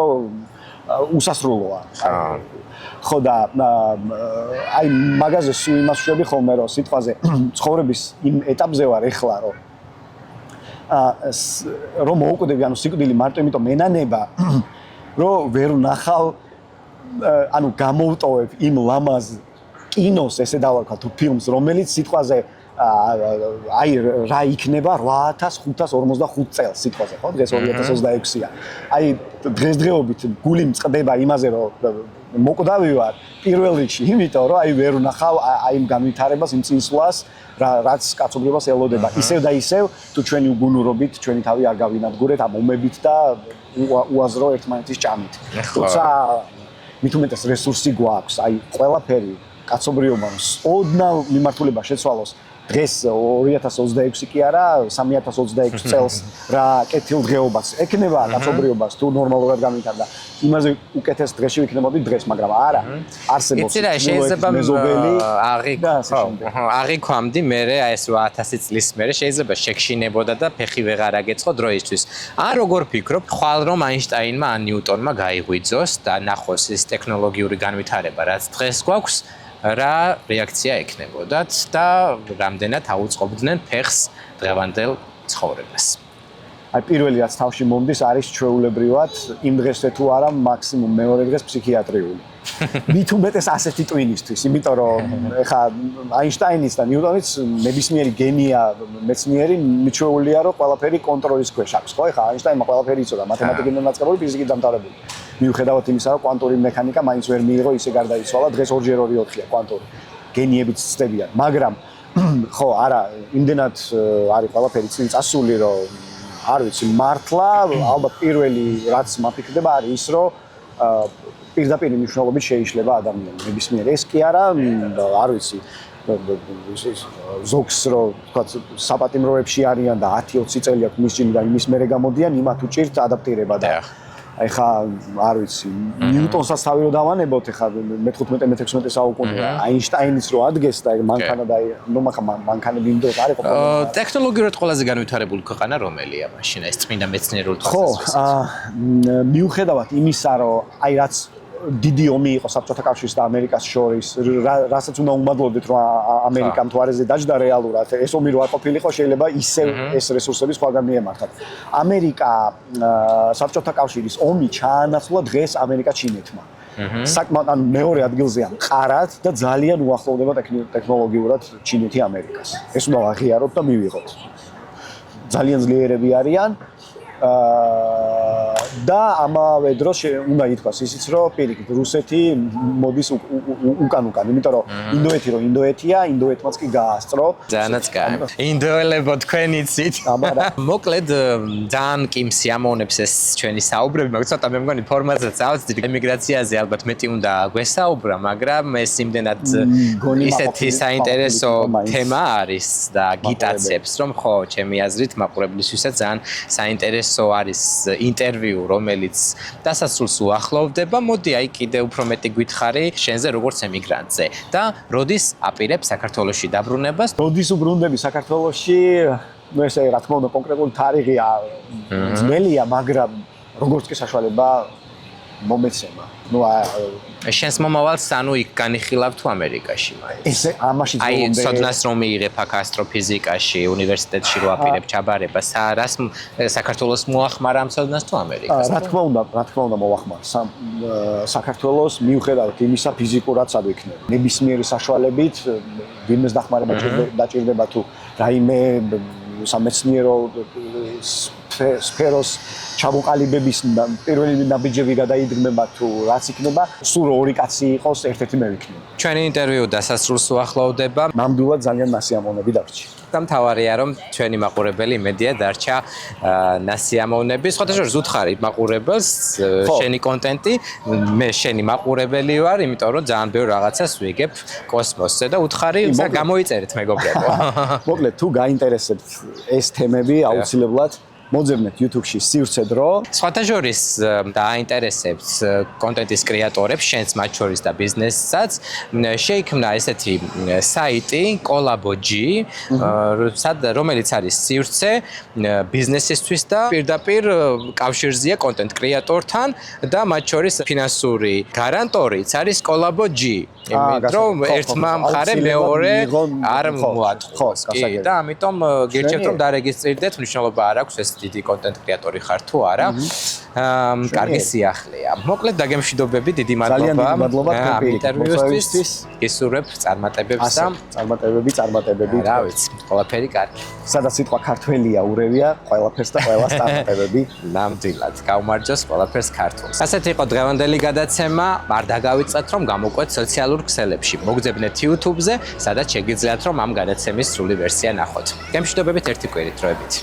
უსასრულოა. ხო და აი მაგაზე სულ იმას შვები ხოლმე რომ სიტყვაზე ცხოვრების იმ ეტაპზე ვარ ეხლა რომ მოუკვდები ანუ სიკვდილი მარტო იმიტომ მენანება რომ ვერ ვნახავ ანუ გამოვტოვებ იმ ლამაზ კინოს ესე დავარქვა თუ ფილმს რომელიც სიტყვაზე აი რა იქნება 8545 წელს სიტყვაზე ხო დღეს 2026-ია აი დღესდღეობით გული მწყდება იმაზე რომ მოკვდავი ვარ პირველ რიგში იმიტომ რომ აი ვერ ვნახავ აი იმ განვითარებას იმ წინსვლას რაც კაცობრიობას ელოდება ისევ და ისევ თუ ჩვენი უგუნურობით ჩვენი თავი არ გავინადგურეთ ამ ომებით და უაზრო ერთმანეთის ჭამით თუმცა მით უმეტეს რესურსი გვაქვს აი ყველაფერი კაცობრიობამ ოდნავ მიმართულება შეცვალოს დღეს 2026 კი არა 3026 წელს რა კეთილდღეობას ექნება კაცობრიობას თუ ნორმალურად განვითარდა იმაზე უკეთეს დღეში ვიქნებოდი დღეს მაგრამ არა არსებობს შეიძლება აღიქვამდი მე აი ეს 8000 წლის მერე შეიძლება შეგშინებოდა და ფეხი ვეღარ აგეწყო დროისთვის ან როგორ ფიქრობ ხვალ რომ აინშტაინმა ან ნიუტონმა გაიღვიძოს და ნახოს ეს ტექნოლოგიური განვითარება რაც დღეს გვაქვს რა რეაქცია ექნებოდათ და რამდენად აუწყობდნენ ფეხს დღევანდელ ცხოვრებას. აი პირველი რაც თავში მომდის არის ჩვეულებრივად იმ დღესვე თუ არა მაქსიმუმ მეორე დღეს ფსიქიატრიული. მით უმეტეს ასეთი ტვინისთვის, იმიტომ რომ ეხა აინშტაინის და ნიუტონის ნებისმიერი გენია მეცნიერი მიჩვეულია რომ ყველაფერი კონტროლის ქვეშ აქვს, ხო? ეხა აინშტაინმა ყველაფერი იცოდა, მათემატიკიდან დაწყებული, ფიზიკით დამთავრებული. მიუხედავად იმისა, რომ კვანტური მექანიკა მაინც ვერ მიიღო, ისე გარდაიცვალა, დღეს 2x2-4-ია კვანტური. გენიებიც ცდებიან, მაგრამ ხო, არა, იმდენად არის ყველაფერი წინ წასული, რომ არ ვიცი, მართლა ალბათ პირველი რაც მაფიქრდება არის ის, რომ პირდაპირ მნიშვნელობით შეიშლება ადამიანი. ნებისმიერ ეს კი არა, არ ვიცი, ზოგს რომ თქვა საპატიმროებში არიან და 10-20 წელი აქვს მის წინ და იმის მერე გამოდიან, იმათ უჭირთ ადაპტირება და ეხა არ ვიცი ნიუტონსაც თავი რო დავანებოთ ეხა მე-15-მე-16 საუკუნეა აინშტაინის რო ადგეს და მანქანა და ნუ მანქანები იმ დროს არ იყო ტექნოლოგიურად ყველაზე განვითარებული ქვეყანა რომელია მაშინ ეს წმინდა მეცნიერული თვალსაზრისით ხო მიუხედავად იმისა რომ აი რაც დიდი ომი იყო საბჭოთა კავშირის და ამერიკას შორის, რასაც უნდა უმადლოდეთ, რომ ამერიკა მთვარეზე დაჯდა რეალურად, ეს ომი რო არ ყოფილიყო, შეიძლება ისევ ეს რესურსები სხვაგან მიემართათ. ამერიკა საბჭოთა კავშირის ომი ჩაანაცვლა დღეს ამერიკა ჩინეთმა. საკმაოდ ანუ მეორე ადგილზეა მყარად და ძალიან უახლოვდება ტექნოლოგიურად ჩინეთი ამერიკას. ეს უნდა აღიაროთ და მივიღოთ. ძალიან ძლიერები არიან. და ამავე დროს უნდა ითქვას ისიც რომ პირიქით რუსეთი მოდის უკან, იმიტომ რომ ინდოეთი რომ ინდოეთია, ინდოეთმაც კი გაასწრო. ძალიანაც კაი. ინდოელებო თქვენ იცით. მოკლედ ძალიან კი მსიამოვნებს ეს ჩვენი საუბრები, მაგრამ ცოტა მე მგონი ფორმაზეც ავწდი ემიგრაციაზე ალბათ მეტი უნდა გვესაუბრა, მაგრამ ეს იმდენად ისეთი საინტერესო თემა არის და გიტაცებს რომ ხო, ჩემი აზრით მაყურებლისთვისაც ძალიან საინტერესო არის ინტერვიუ რომელიც დასასრულს უახლოვდება, მოდი აი კიდე უფრო მეტი გითხარი შენზე როგორც ემიგრანტზე და როდის აპირებ საქართველოში დაბრუნებას? როდის უბრუნდები საქართველოში? ნუ ესე რა თქმა უნდა კონკრეტული თარიღია ძნელია, მაგრამ როგორც კი საშუალება მომეცემა. ნუ შენს მომავალს ანუ იქ განიხილავ თუ ამერიკაში მაინც? ესე ამაში აი ცოდნას რომ მიიღებ აქ ასტროფიზიკაში, უნივერსიტეტში რო აპირებ ჩაბარებას, რას საქართველოს მოახმარა ამ ცოდნას თუ ამერიკას? რა თქმა უნდა მოვახმარ საქართველოს მიუხედავად იმისა ფიზიკურად სად ვიქნებ. ნებისმიერი საშუალებით ვინმეს დახმარება დაჭირდება თუ რაიმე სამეცნიერო სფეროს ჩამოყალიბების პირველი ნაბიჯები გადაიდგმება თუ რაც იქნება, სულ ორი კაცი იყოს, ერთ-ერთი მე ვიქნები. ჩვენი ინტერვიუ დასასრულს უახლოვდება. ნამდვილად ძალიან ნასიამოვნები დარჩი. და მთავარია რომ ჩვენი მაყურებელი იმედია დარჩა ნასიამოვნები. სხვათა შორის უთხარი მაყურებელს შენი კონტენტი, მე შენი მაყურებელი ვარ, იმიტომ რომ ძალიან ბევრ რაღაცას ვიგებ კოსმოსზე და უთხარი გამოიწერეთ მეგობრებო. მოკლედ თუ გაინტერესებთ ეს თემები, აუცილებლად მოძებნეთ YouTube-ში სივრცე დრო. სხვათა შორის დააინტერესებთ კონტენტის კრეატორებს, შენს მათ შორის და ბიზნესსაც, შეიქმნა ესეთი საიტი Collabo.g, რომელიც არის სივრცე ბიზნესისთვის და პირდაპირ კავშირზეა კონტენტ კრეატორთან და მათ შორის ფინანსური გარანტორიც არის Collabo.g. იმიტომ ერთმა მხარემ მეორე არ მოაწყოს. და ამიტომ გირჩევთ რომ დარეგისტრირდეთ, მნიშვნელობა არ აქვს ეს დიდი კონტენტ კრეატორი ხარ თუ არა. კარგი სიახლეა. მოკლედ დაგემშვიდობები, დიდი მადლობა ამ ინტერვიუსთვის. გისურვებ წარმატებებს და წარმატებები. რა ვიცი, ყველაფერი კარგი. სადაც სიტყვა ქართველია ურევია, ყველაფერს და ყველას წარმატებები. ნამდვილად, გაუმარჯოს ყველაფერს ქართულს. ასეთი იყო დღევანდელი გადაცემა. არ დაგავიწყეთ რომ გამოკვეთ სოციალურ ქსელებში. მოგძებნეთ YouTube-ზე, სადაც შეგიძლიათ რომ ამ გადაცემის სრული ვერსია ნახოთ. გემშვიდობებით ერთი კვირით დროებით.